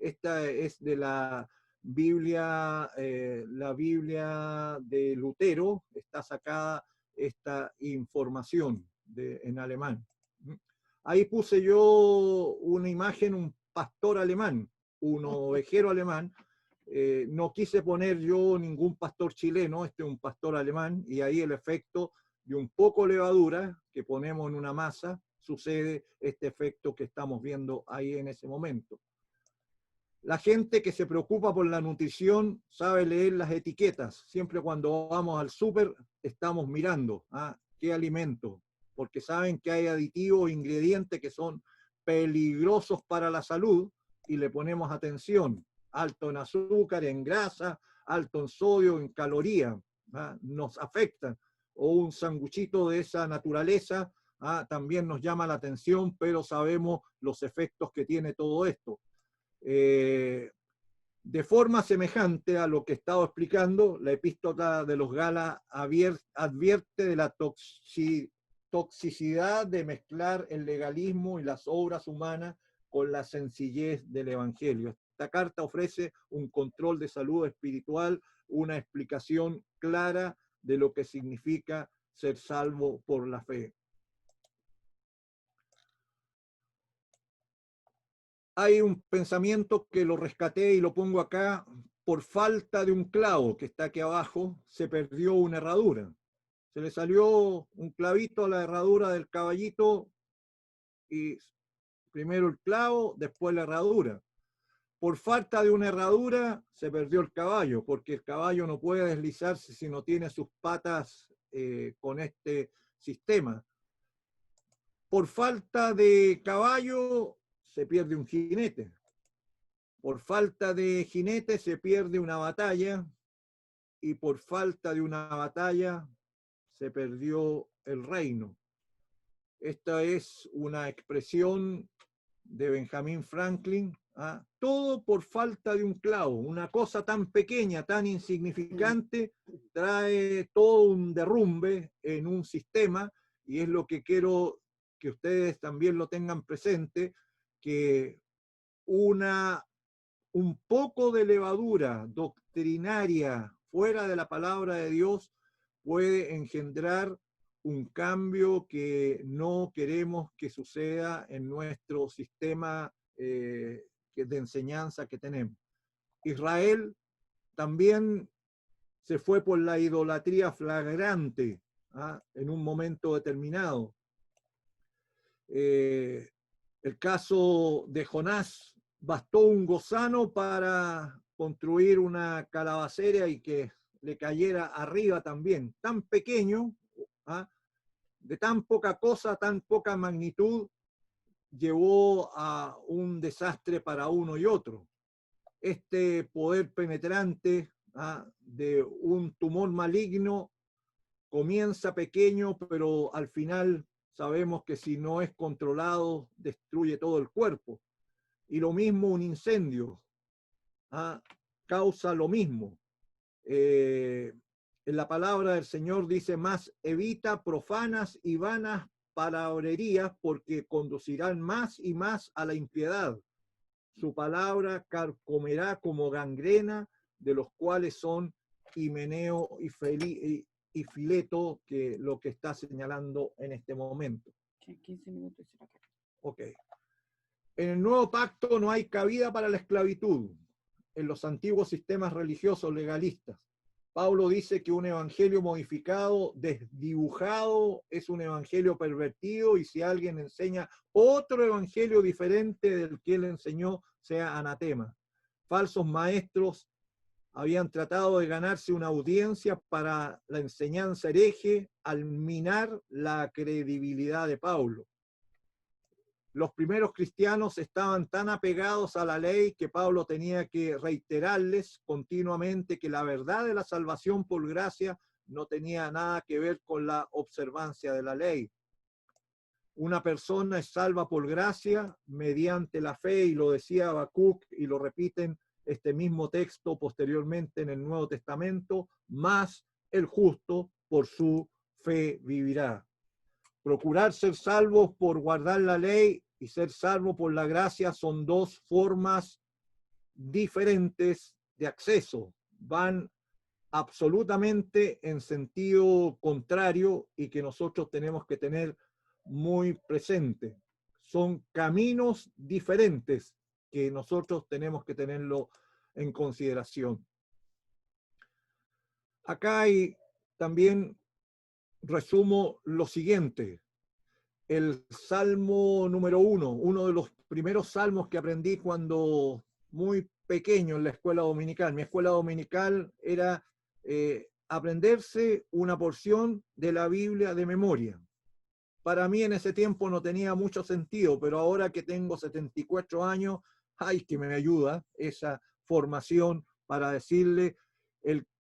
S1: Esta es de la Biblia de Lutero, está sacada esta información en alemán. Ahí puse yo una imagen, un pastor alemán, un ovejero alemán. No quise poner yo ningún pastor chileno, este es un pastor alemán, y ahí el efecto de un poco levadura que ponemos en una masa, sucede este efecto que estamos viendo ahí en ese momento. La gente que se preocupa por la nutrición sabe leer las etiquetas. Siempre cuando vamos al súper estamos mirando qué alimento, porque saben que hay aditivos e ingredientes que son peligrosos para la salud y le ponemos atención. Alto en azúcar, en grasa, alto en sodio, en calorías, nos afectan. O un sanguchito de esa naturaleza también nos llama la atención, pero sabemos los efectos que tiene todo esto. De forma semejante a lo que he estado explicando, la epístola de los Gálatas advierte de la toxicidad de mezclar el legalismo y las obras humanas con la sencillez del Evangelio. Esta carta ofrece un control de salud espiritual, una explicación clara de lo que significa ser salvo por la fe. Hay un pensamiento que lo rescaté y lo pongo acá: por falta de un clavo que está aquí abajo, se perdió una herradura. Se le salió un clavito a la herradura del caballito y primero el clavo, después la herradura. Por falta de una herradura se perdió el caballo, porque el caballo no puede deslizarse si no tiene sus patas con este sistema. Por falta de caballo se pierde un jinete. Por falta de jinete se pierde una batalla, y por falta de una batalla se perdió el reino. Esta es una expresión de Benjamin Franklin. Todo por falta de un clavo. Una cosa tan pequeña, tan insignificante, trae todo un derrumbe en un sistema, y es lo que quiero que ustedes también lo tengan presente, que un poco de levadura doctrinaria fuera de la palabra de Dios puede engendrar un cambio que no queremos que suceda en nuestro sistema de enseñanza que tenemos. Israel también se fue por la idolatría flagrante en un momento determinado. El caso de Jonás: bastó un gusano para construir una calabacera y que le cayera arriba también. Tan pequeño, de tan poca cosa, tan poca magnitud, llevó a un desastre para uno y otro. Este poder penetrante de un tumor maligno comienza pequeño, pero al final sabemos que si no es controlado, destruye todo el cuerpo. Y lo mismo un incendio, causa lo mismo. En la palabra del Señor dice: más evita profanas y vanas palabrerías, porque conducirán más y más a la impiedad. Su palabra carcomerá como gangrena, de los cuales son Himeneo y Fileto, que lo que está señalando en este momento.
S2: 15 minutos.
S1: Ok. En el nuevo pacto no hay cabida para la esclavitud en los antiguos sistemas religiosos legalistas. Pablo dice que un evangelio modificado, desdibujado, es un evangelio pervertido, y si alguien enseña otro evangelio diferente del que él enseñó, sea anatema. Falsos maestros habían tratado de ganarse una audiencia para la enseñanza hereje al minar la credibilidad de Pablo. Los primeros cristianos estaban tan apegados a la ley que Pablo tenía que reiterarles continuamente que la verdad de la salvación por gracia no tenía nada que ver con la observancia de la ley. Una persona es salva por gracia mediante la fe, y lo decía Habacuc, y lo repiten este mismo texto posteriormente en el Nuevo Testamento: más el justo por su fe vivirá. Procurar ser salvos por guardar la ley y ser salvo por la gracia son dos formas diferentes de acceso. Van absolutamente en sentido contrario, y que nosotros tenemos que tener muy presente. Son caminos diferentes que nosotros tenemos que tenerlo en consideración. Acá hay también, resumo lo siguiente: el Salmo número 1, uno de los primeros salmos que aprendí cuando muy pequeño en la escuela dominical. Mi escuela dominical era aprenderse una porción de la Biblia de memoria. Para mí en ese tiempo no tenía mucho sentido, pero ahora que tengo 74 años, ¡ay, que me ayuda esa formación para decirle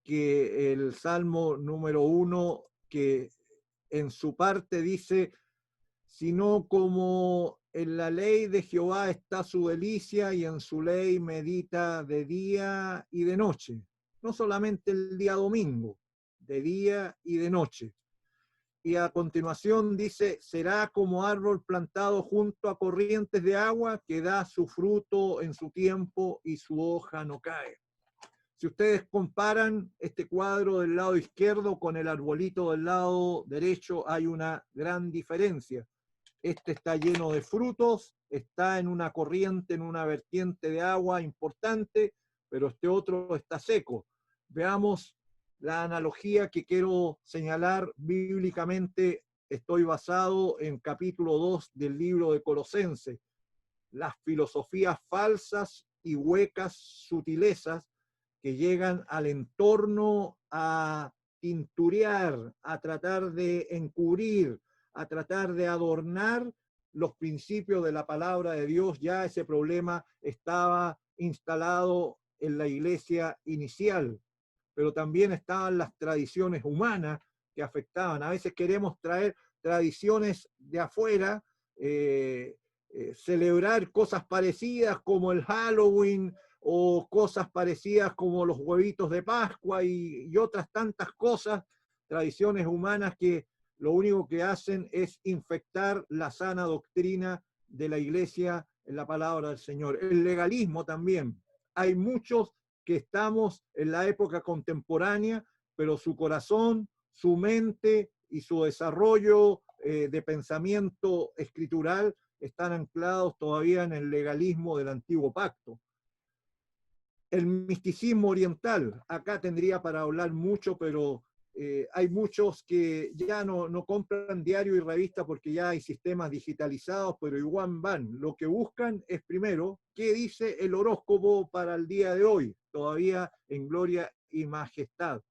S1: que el Salmo número 1, que en su parte dice: sino como en la ley de Jehová está su delicia y en su ley medita de día y de noche. No solamente el día domingo, de día y de noche. Y a continuación dice, será como árbol plantado junto a corrientes de agua que da su fruto en su tiempo y su hoja no cae. Si ustedes comparan este cuadro del lado izquierdo con el arbolito del lado derecho, hay una gran diferencia. Este está lleno de frutos, está en una corriente, en una vertiente de agua importante, pero este otro está seco. Veamos la analogía que quiero señalar bíblicamente. Estoy basado en capítulo 2 del libro de Colosenses. Las filosofías falsas y huecas sutilezas que llegan al entorno a tinturear, a tratar de encubrir, a tratar de adornar los principios de la palabra de Dios. Ya ese problema estaba instalado en la iglesia inicial, pero también estaban las tradiciones humanas que afectaban. A veces queremos traer tradiciones de afuera, celebrar cosas parecidas como el Halloween o cosas parecidas como los huevitos de Pascua y otras tantas cosas, tradiciones humanas que lo único que hacen es infectar la sana doctrina de la iglesia en la palabra del Señor. El legalismo también. Hay muchos que estamos en la época contemporánea, pero su corazón, su mente y su desarrollo de pensamiento escritural están anclados todavía en el legalismo del antiguo pacto. El misticismo oriental, acá tendría para hablar mucho, pero hay muchos que ya no compran diario y revista porque ya hay sistemas digitalizados, pero igual van. Lo que buscan es primero, ¿qué dice el horóscopo para el día de hoy? Todavía en gloria y majestad.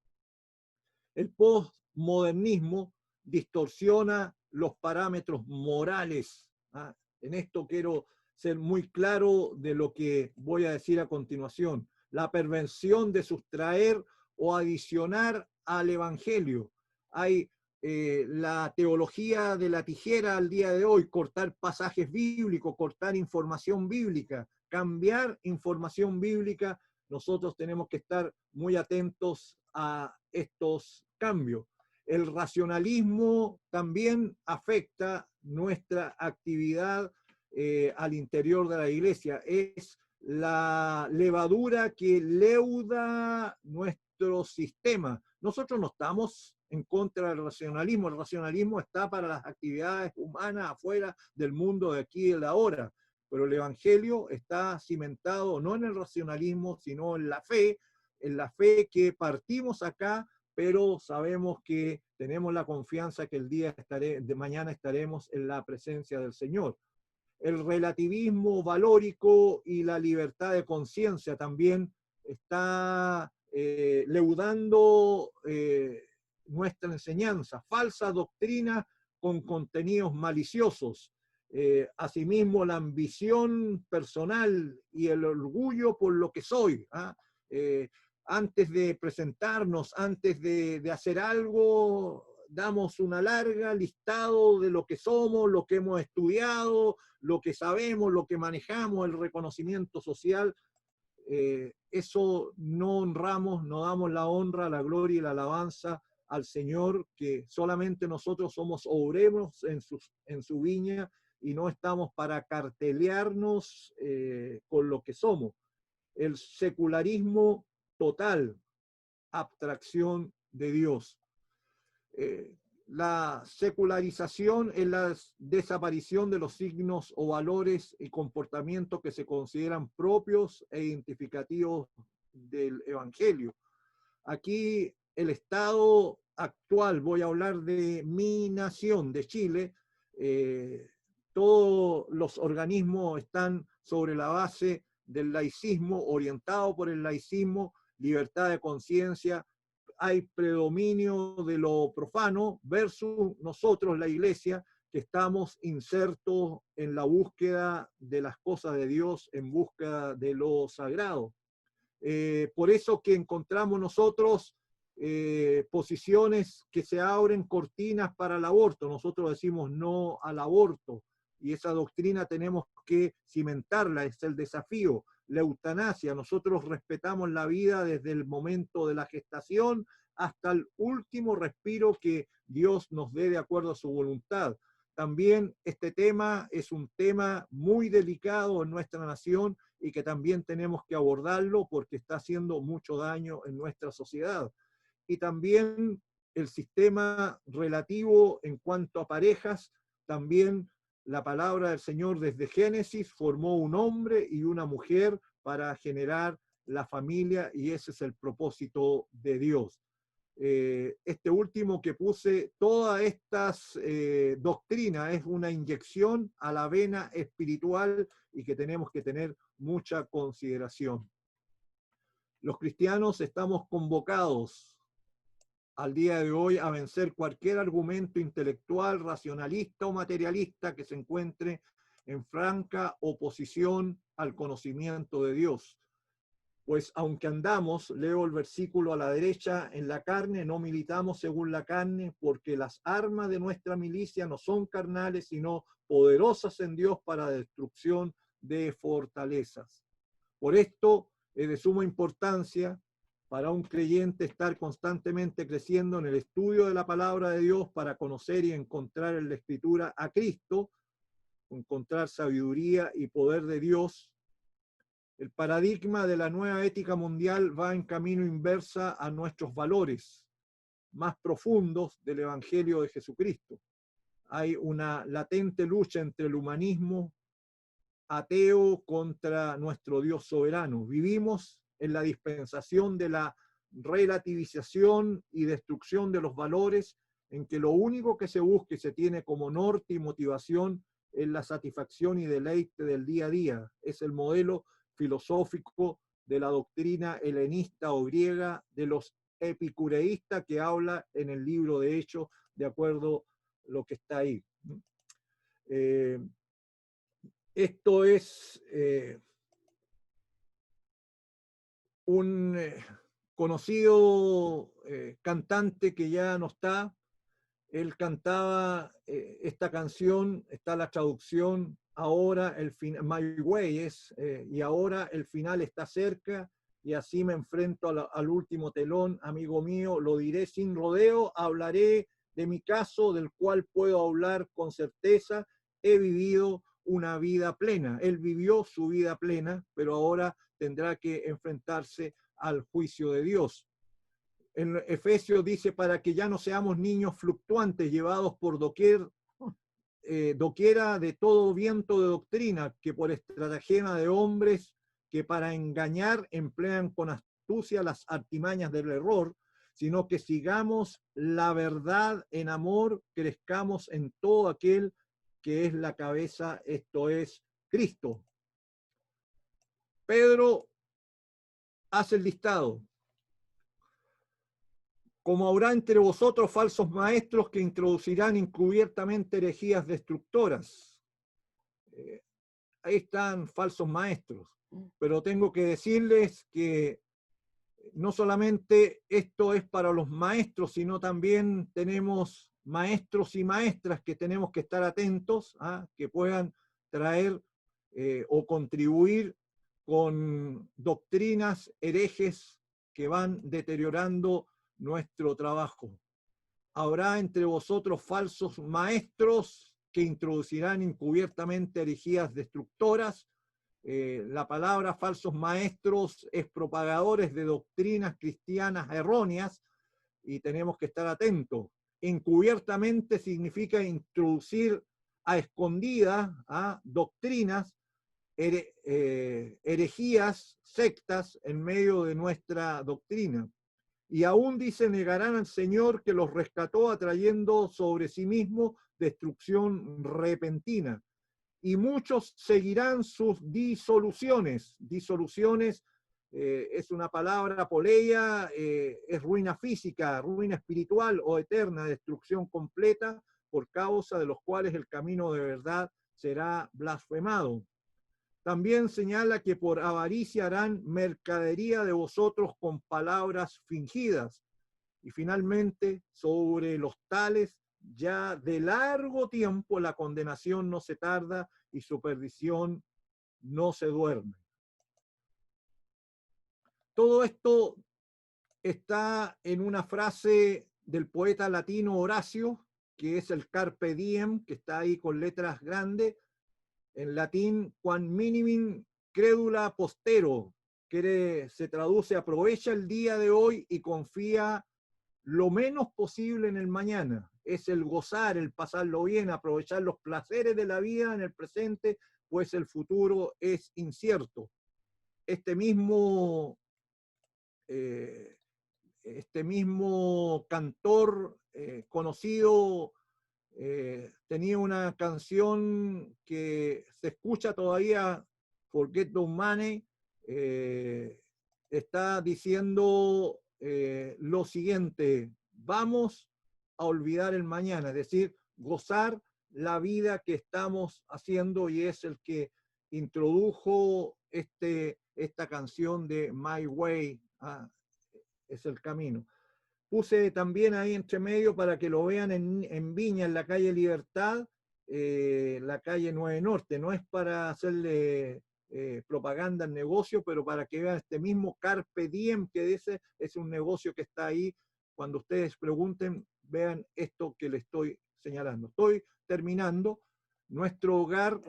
S1: El postmodernismo distorsiona los parámetros morales. ¿Ah? En esto quiero ser muy claro de lo que voy a decir a continuación. La perversión de sustraer o adicionar al evangelio. Hay la teología de la tijera al día de hoy, cortar pasajes bíblicos, cortar información bíblica, cambiar información bíblica. Nosotros tenemos que estar muy atentos a estos cambios. El racionalismo también afecta nuestra actividad al interior de la iglesia. Es la levadura que leuda nuestro sistema. Nosotros no estamos en contra del racionalismo. El racionalismo está para las actividades humanas afuera del mundo de aquí y de ahora. Pero el evangelio está cimentado no en el racionalismo, sino en la fe que partimos acá, pero sabemos que tenemos la confianza que el día de mañana estaremos en la presencia del Señor. El relativismo valórico y la libertad de conciencia también está leudando nuestra enseñanza. Falsa doctrina con contenidos maliciosos. Asimismo, la ambición personal y el orgullo por lo que soy. Antes de presentarnos, antes de hacer algo, damos una larga listado de lo que somos, lo que hemos estudiado, lo que sabemos, lo que manejamos, el reconocimiento social. Eso no honramos, no damos la honra, la gloria y la alabanza al Señor, que solamente nosotros somos obreros en su viña y no estamos para cartelearnos con lo que somos. El secularismo total, abstracción de Dios. La secularización es la desaparición de los signos o valores y comportamientos que se consideran propios e identificativos del Evangelio. Aquí el Estado actual, voy a hablar de mi nación, de Chile, todos los organismos están sobre la base del laicismo, orientado por el laicismo, libertad de conciencia. Hay predominio de lo profano versus nosotros, la iglesia, que estamos insertos en la búsqueda de las cosas de Dios, en búsqueda de lo sagrado. Por eso que encontramos nosotros posiciones que se abren cortinas para el aborto. Nosotros decimos no al aborto. y esa doctrina tenemos que cimentarla, es el desafío. La eutanasia, nosotros respetamos la vida desde el momento de la gestación hasta el último respiro que Dios nos dé de acuerdo a su voluntad. También este tema es un tema muy delicado en nuestra nación y que también tenemos que abordarlo porque está haciendo mucho daño en nuestra sociedad. Y también el sistema relativo en cuanto a parejas, también la palabra del Señor desde Génesis formó un hombre y una mujer para generar la familia y ese es el propósito de Dios. Este último que puse, todas estas doctrinas es una inyección a la vena espiritual y que tenemos que tener mucha consideración. Los cristianos estamos convocados al día de hoy a vencer cualquier argumento intelectual, racionalista o materialista que se encuentre en franca oposición al conocimiento de Dios. Pues aunque andamos, leo el versículo a la derecha, en la carne, no militamos según la carne, porque las armas de nuestra milicia no son carnales, sino poderosas en Dios para destrucción de fortalezas. Por esto es de suma importancia para un creyente estar constantemente creciendo en el estudio de la palabra de Dios para conocer y encontrar en la Escritura a Cristo, encontrar sabiduría y poder de Dios. El paradigma de la nueva ética mundial va en camino inversa a nuestros valores más profundos del Evangelio de Jesucristo. Hay una latente lucha entre el humanismo ateo contra nuestro Dios soberano. Vivimos en la dispensación de la relativización y destrucción de los valores, en que lo único que se busca y se tiene como norte y motivación es la satisfacción y deleite del día a día. Es el modelo filosófico de la doctrina helenista o griega, de los epicureístas que habla en el libro de Hechos, de acuerdo a lo que está ahí. Esto es un conocido cantante que ya no está. Él cantaba esta canción, está la traducción, ahora el final, My Way es, y ahora el final está cerca, y así me enfrento al último telón, amigo mío, lo diré sin rodeo, hablaré de mi caso, del cual puedo hablar con certeza, he vivido una vida plena. Él vivió su vida plena, pero ahora tendrá que enfrentarse al juicio de Dios. En Efesios dice, para que ya no seamos niños fluctuantes, llevados por doquiera de todo viento de doctrina, que por estratagema de hombres que para engañar emplean con astucia las artimañas del error, sino que sigamos la verdad en amor, crezcamos en todo aquel que es la cabeza, esto es Cristo. Pedro hace el listado. Como habrá entre vosotros falsos maestros que introducirán encubiertamente herejías destructoras. Ahí están falsos maestros. Pero tengo que decirles que no solamente esto es para los maestros, sino también tenemos maestros y maestras que tenemos que estar atentos, que puedan traer o contribuir con doctrinas herejes que van deteriorando nuestro trabajo. Habrá entre vosotros falsos maestros que introducirán encubiertamente herejías destructoras. La palabra falsos maestros es propagadores de doctrinas cristianas erróneas y tenemos que estar atentos. Encubiertamente significa introducir a escondidas doctrinas, herejías, sectas en medio de nuestra doctrina. Y aún dice, negarán al Señor que los rescató, atrayendo sobre sí mismo destrucción repentina. Y muchos seguirán sus disoluciones. Disoluciones es una palabra poleia, es ruina física, ruina espiritual o eterna, destrucción completa, por causa de los cuales el camino de verdad será blasfemado. También señala que por avaricia harán mercadería de vosotros con palabras fingidas. Y finalmente, sobre los tales ya de largo tiempo la condenación no se tarda y su perdición no se duerme. Todo esto está en una frase del poeta latino Horacio, que es el Carpe Diem, que está ahí con letras grandes. En latín, quam minimum credula postero, se traduce aprovecha el día de hoy y confía lo menos posible en el mañana. Es el gozar, el pasarlo bien, aprovechar los placeres de la vida en el presente, pues el futuro es incierto. Este mismo cantor conocido tenía una canción que se escucha todavía, Forget the Money, está diciendo lo siguiente: vamos a olvidar el mañana, es decir, gozar la vida que estamos haciendo, y es el que introdujo esta canción de My Way, es el camino. Puse también ahí entre medio para que lo vean en Viña, en la calle Libertad, la calle 9 Norte. No es para hacerle propaganda al negocio, pero para que vean este mismo Carpe Diem, que dice, es un negocio que está ahí. Cuando ustedes pregunten, vean esto que les estoy señalando. Estoy terminando. Nuestro hogar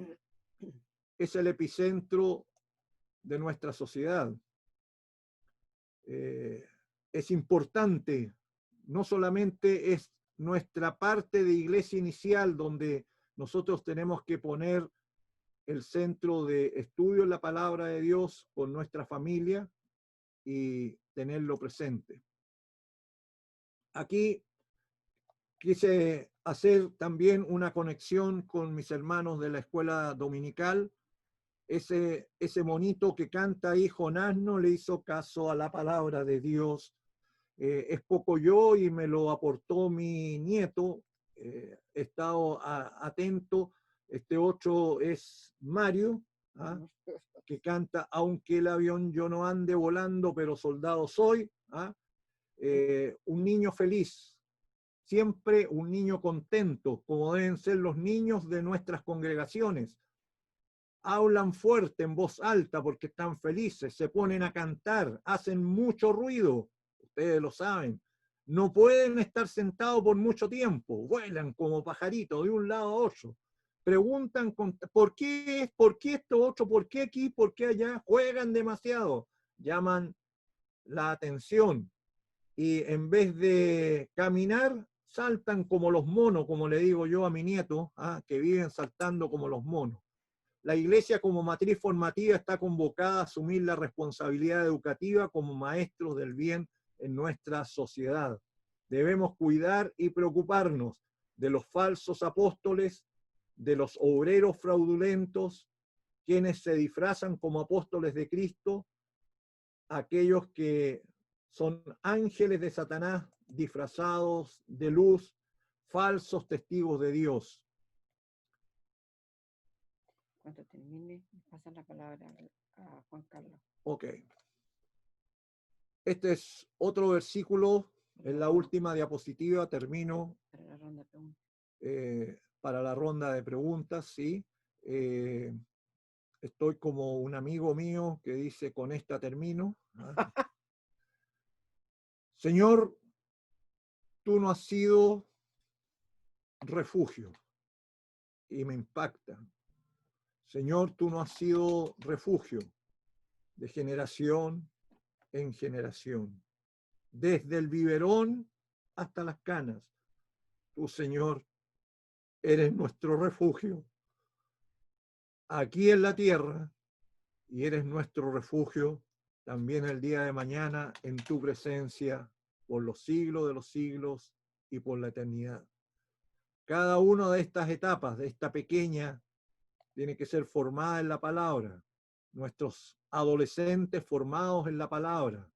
S1: es el epicentro de nuestra sociedad. Es importante, no solamente es nuestra parte de iglesia inicial donde nosotros tenemos que poner el centro de estudio en la palabra de Dios con nuestra familia y tenerlo presente. Aquí quise hacer también una conexión con mis hermanos de la escuela dominical. Ese monito que canta ahí, Jonás, no le hizo caso a la palabra de Dios. Es poco yo y me lo aportó mi nieto. He estado atento. Este otro es Mario, que canta Aunque el avión yo no ande volando, pero soldado soy. Un niño feliz, siempre un niño contento, como deben ser los niños de nuestras congregaciones. Hablan fuerte, en voz alta, porque están felices, se ponen a cantar, hacen mucho ruido. Ustedes lo saben, no pueden estar sentados por mucho tiempo, vuelan como pajaritos de un lado a otro, preguntan ¿por qué esto otro? ¿Por qué aquí? ¿Por qué allá? Juegan demasiado, llaman la atención, y en vez de caminar, saltan como los monos, como le digo yo a mi nieto, que viven saltando como los monos. La Iglesia como matriz formativa está convocada a asumir la responsabilidad educativa como maestros del bien en nuestra sociedad. Debemos cuidar y preocuparnos de los falsos apóstoles, de los obreros fraudulentos, quienes se disfrazan como apóstoles de Cristo, aquellos que son ángeles de Satanás disfrazados de luz, falsos testigos de Dios.
S2: Cuando termine, pasa la palabra a Juan Carlos.
S1: Ok. Este es otro versículo, en la última diapositiva, termino.
S2: Para la ronda de preguntas.
S1: Para la ronda de preguntas, sí. Estoy como un amigo mío que dice, con esta termino. Señor, tú no has sido refugio, y me impacta. Señor, tú no has sido refugio de generación en generación, desde el biberón hasta las canas. Tú, Señor, eres nuestro refugio aquí en la tierra, y eres nuestro refugio también el día de mañana en tu presencia por los siglos de los siglos y por la eternidad. Cada una de estas etapas, de esta pequeña, tiene que ser formada en la palabra. Nuestros adolescentes formados en la palabra.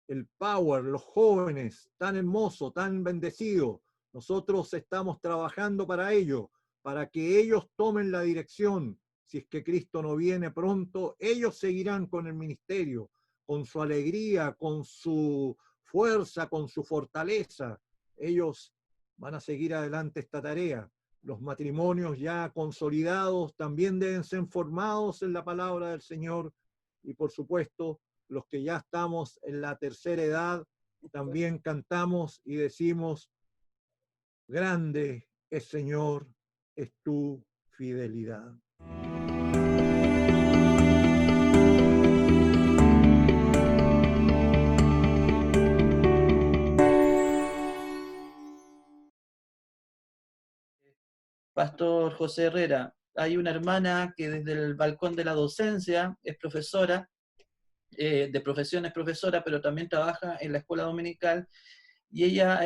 S1: El power, los jóvenes, tan hermoso, tan bendecido. Nosotros estamos trabajando para ello, para que ellos tomen la dirección. Si es que Cristo no viene pronto, ellos seguirán con el ministerio, con su alegría, con su fuerza, con su fortaleza. Ellos van a seguir adelante esta tarea. Los matrimonios ya consolidados también deben ser formados en la palabra del Señor, y por supuesto, los que ya estamos en la tercera edad, también cantamos y decimos: grande es, Señor, es tu fidelidad.
S3: Pastor José Herrera, hay una hermana que desde el balcón de la docencia es profesora, de profesión es profesora, pero también trabaja en la escuela dominical, y ella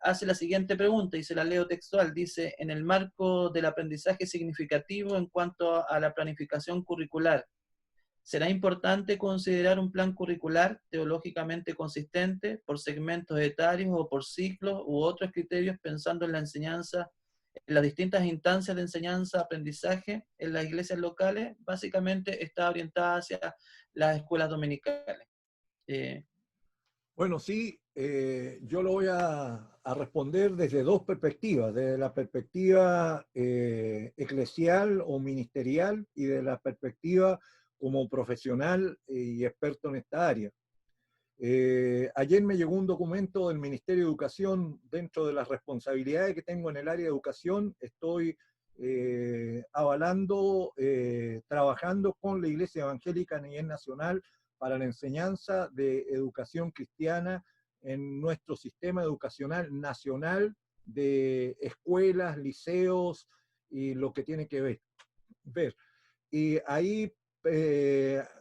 S3: hace la siguiente pregunta, y se la leo textual, dice: en el marco del aprendizaje significativo en cuanto a la planificación curricular, ¿será importante considerar un plan curricular teológicamente consistente por segmentos etarios o por ciclos u otros criterios, pensando en la enseñanza, en las distintas instancias de enseñanza, aprendizaje en las iglesias locales? Básicamente está orientada hacia las escuelas dominicales.
S1: Bueno, sí, yo lo voy a responder desde dos perspectivas: desde la perspectiva eclesial o ministerial, y de la perspectiva como profesional y experto en esta área. Ayer me llegó un documento del Ministerio de Educación. Dentro de las responsabilidades que tengo en el área de educación, estoy avalando, trabajando con la Iglesia Evangélica a nivel nacional para la enseñanza de educación cristiana en nuestro sistema educacional nacional de escuelas, liceos y lo que tiene que ver. Y ahí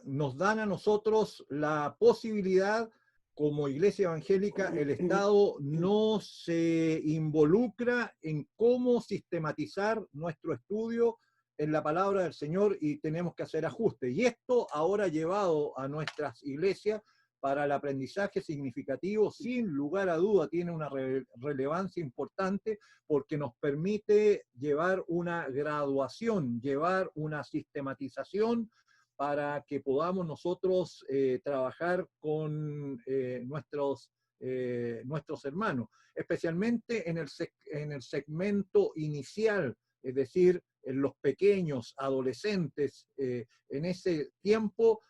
S1: nos dan a nosotros la posibilidad, como Iglesia Evangélica, el Estado no se involucra en cómo sistematizar nuestro estudio en la palabra del Señor, y tenemos que hacer ajustes. Y esto ahora llevado a nuestras iglesias para el aprendizaje significativo, sin lugar a duda, tiene una relevancia importante, porque nos permite llevar una graduación, llevar una sistematización para que podamos nosotros trabajar con nuestros hermanos, especialmente en el segmento inicial, es decir, en los pequeños adolescentes, en ese tiempo.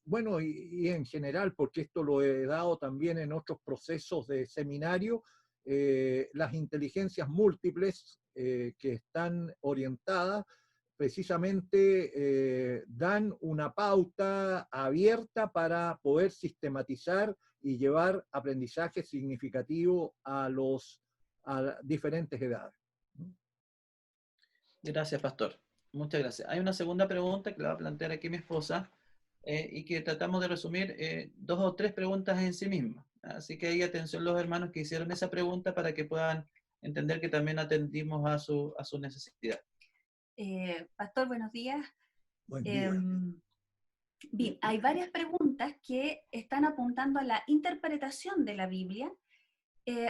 S1: Bueno, y en general, porque esto lo he dado también en otros procesos de seminario, las inteligencias múltiples que están orientadas precisamente dan una pauta abierta para poder sistematizar y llevar aprendizaje significativo a diferentes edades.
S3: Gracias, pastor. Muchas gracias. Hay una segunda pregunta que la va a plantear aquí mi esposa, y que tratamos de resumir 2 o 3 preguntas en sí mismas. Así que hay atención los hermanos que hicieron esa pregunta para que puedan entender que también atendimos a su necesidad.
S4: Pastor, buenos días.
S1: Buen día.
S4: Bien, hay varias preguntas que están apuntando a la interpretación de la Biblia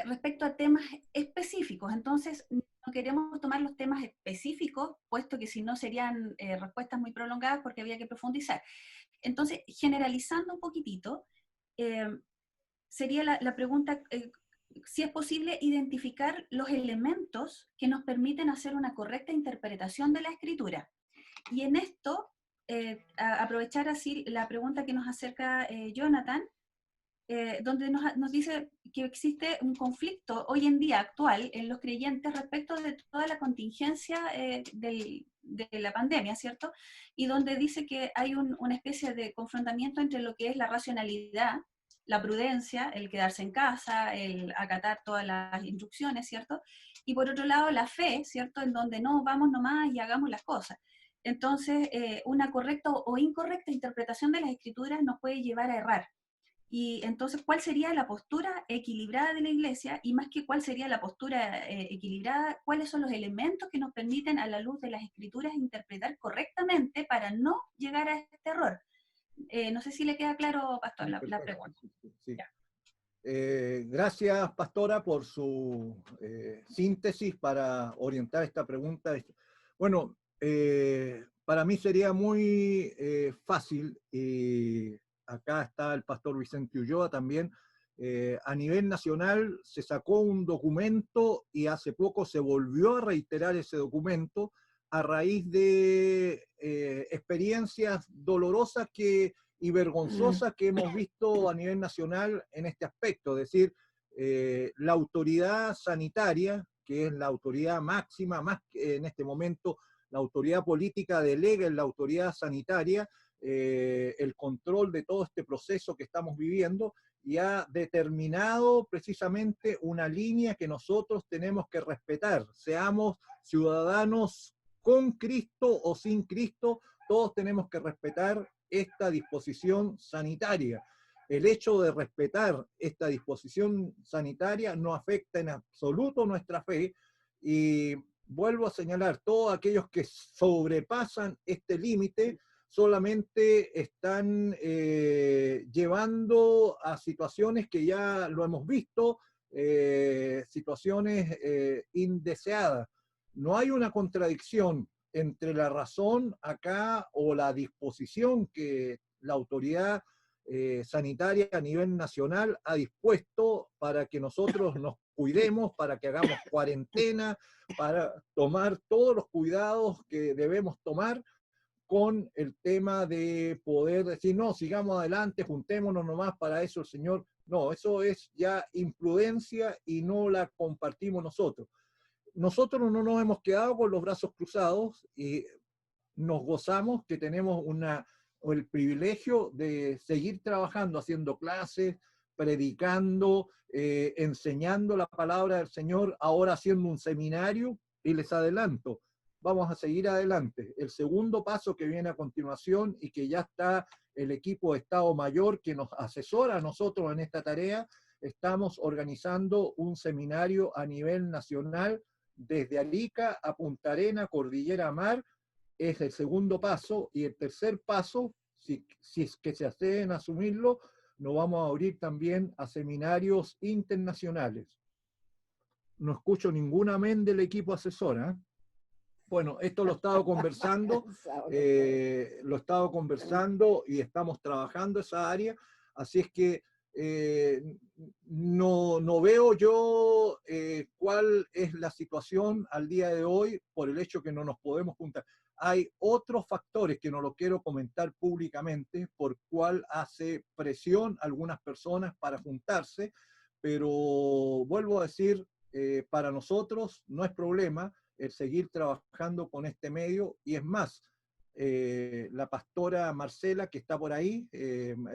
S4: respecto a temas específicos. Entonces, no queremos tomar los temas específicos, puesto que si no serían respuestas muy prolongadas, porque había que profundizar. Entonces, generalizando un poquitito, sería la pregunta, si es posible identificar los elementos que nos permiten hacer una correcta interpretación de la Escritura. Y en esto, aprovechar así la pregunta que nos acerca Jonathan, donde nos dice que existe un conflicto hoy en día actual en los creyentes respecto de toda la contingencia de la pandemia, ¿cierto? Y donde dice que hay una especie de confrontamiento entre lo que es la racionalidad, la prudencia, el quedarse en casa, el acatar todas las instrucciones, ¿cierto? Y por otro lado, la fe, ¿cierto? En donde no, vamos nomás y hagamos las cosas. Entonces, una correcta o incorrecta interpretación de las escrituras nos puede llevar a errar. Y entonces, ¿cuál sería la postura equilibrada de la Iglesia? Y más que cuál sería la postura equilibrada, ¿cuáles son los elementos que nos permiten a la luz de las Escrituras interpretar correctamente para no llegar a este error? No sé si le queda claro, Pastor, la pregunta.
S1: Sí. Gracias, Pastora, por su síntesis para orientar esta pregunta. Bueno, para mí sería muy fácil, y acá está el pastor Vicente Ulloa también, A nivel nacional se sacó un documento y hace poco se volvió a reiterar ese documento a raíz de experiencias dolorosas y vergonzosas que hemos visto a nivel nacional en este aspecto. Es decir, la autoridad sanitaria, que es la autoridad máxima, más que en este momento la autoridad política delega en la autoridad sanitaria el control de todo este proceso que estamos viviendo, y ha determinado precisamente una línea que nosotros tenemos que respetar. Seamos ciudadanos con Cristo o sin Cristo, todos tenemos que respetar esta disposición sanitaria. El hecho de respetar esta disposición sanitaria no afecta en absoluto nuestra fe, y vuelvo a señalar, todos aquellos que sobrepasan este límite solamente están llevando a situaciones que ya lo hemos visto, situaciones indeseadas. No hay una contradicción entre la razón acá o la disposición que la autoridad sanitaria a nivel nacional ha dispuesto para que nosotros nos cuidemos, para que hagamos cuarentena, para tomar todos los cuidados que debemos tomar, con el tema de poder decir, no, sigamos adelante, juntémonos nomás para eso el Señor. No, eso es ya imprudencia y no la compartimos nosotros. Nosotros no nos hemos quedado con los brazos cruzados y nos gozamos que tenemos el privilegio de seguir trabajando, haciendo clases, predicando, enseñando la palabra del Señor, ahora haciendo un seminario, y les adelanto, vamos a seguir adelante. El segundo paso que viene a continuación, y que ya está el equipo de Estado Mayor que nos asesora a nosotros en esta tarea, estamos organizando un seminario a nivel nacional desde Arica a Punta Arenas, Cordillera Mar. Es el segundo paso, y el tercer paso, si es que se acceden a asumirlo, nos vamos a abrir también a seminarios internacionales. No escucho ningún amén del equipo asesor, ¿eh? Bueno, esto lo he estado conversando, y estamos trabajando esa área, así es que no veo yo cuál es la situación al día de hoy por el hecho que no nos podemos juntar. Hay otros factores que no lo quiero comentar públicamente, por cuál hace presión a algunas personas para juntarse, pero vuelvo a decir, para nosotros no es problema el seguir trabajando con este medio, y es más, la pastora Marcela, que está por ahí,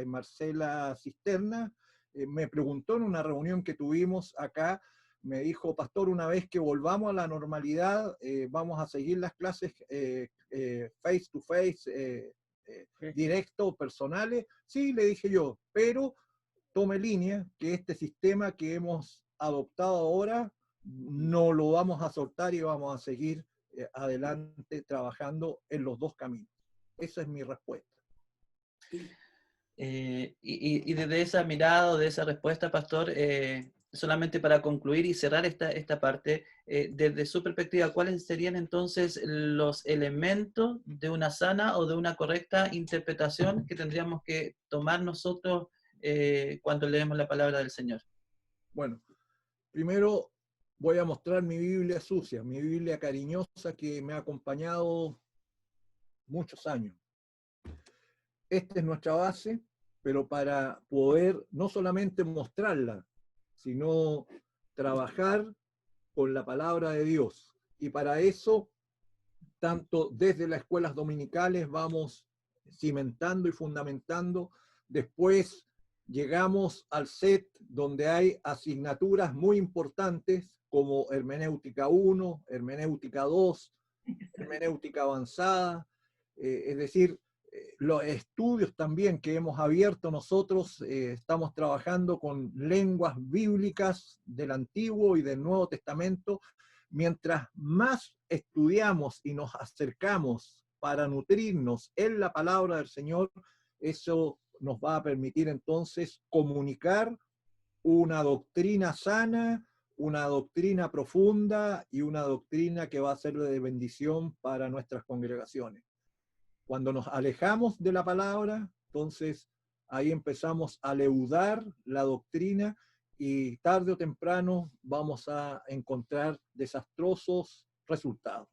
S1: Marcela Cisterna, me preguntó en una reunión que tuvimos acá, me dijo, pastor, una vez que volvamos a la normalidad, vamos a seguir las clases face to face, directo, personales. Sí, le dije yo, pero tome línea que este sistema que hemos adoptado ahora no lo vamos a soltar y vamos a seguir adelante trabajando en los dos caminos. Esa es mi respuesta.
S3: Y desde esa mirada, de esa respuesta, pastor, solamente para concluir y cerrar esta parte, desde su perspectiva, ¿cuáles serían entonces los elementos de una sana o de una correcta interpretación que tendríamos que tomar nosotros cuando leemos la palabra del Señor?
S1: Bueno, primero voy a mostrar mi Biblia sucia, mi Biblia cariñosa que me ha acompañado muchos años. Esta es nuestra base, pero para poder no solamente mostrarla, sino trabajar con la palabra de Dios. Y para eso, tanto desde las escuelas dominicales vamos cimentando y fundamentando. Después llegamos al set donde hay asignaturas muy importantes como hermenéutica 1, hermenéutica 2, hermenéutica avanzada, es decir, los estudios también que hemos abierto nosotros, estamos trabajando con lenguas bíblicas del Antiguo y del Nuevo Testamento. Mientras más estudiamos y nos acercamos para nutrirnos en la palabra del Señor, eso nos va a permitir entonces comunicar una doctrina sana, una doctrina profunda y una doctrina que va a ser de bendición para nuestras congregaciones. Cuando nos alejamos de la palabra, entonces ahí empezamos a leudar la doctrina y tarde o temprano vamos a encontrar desastrosos resultados.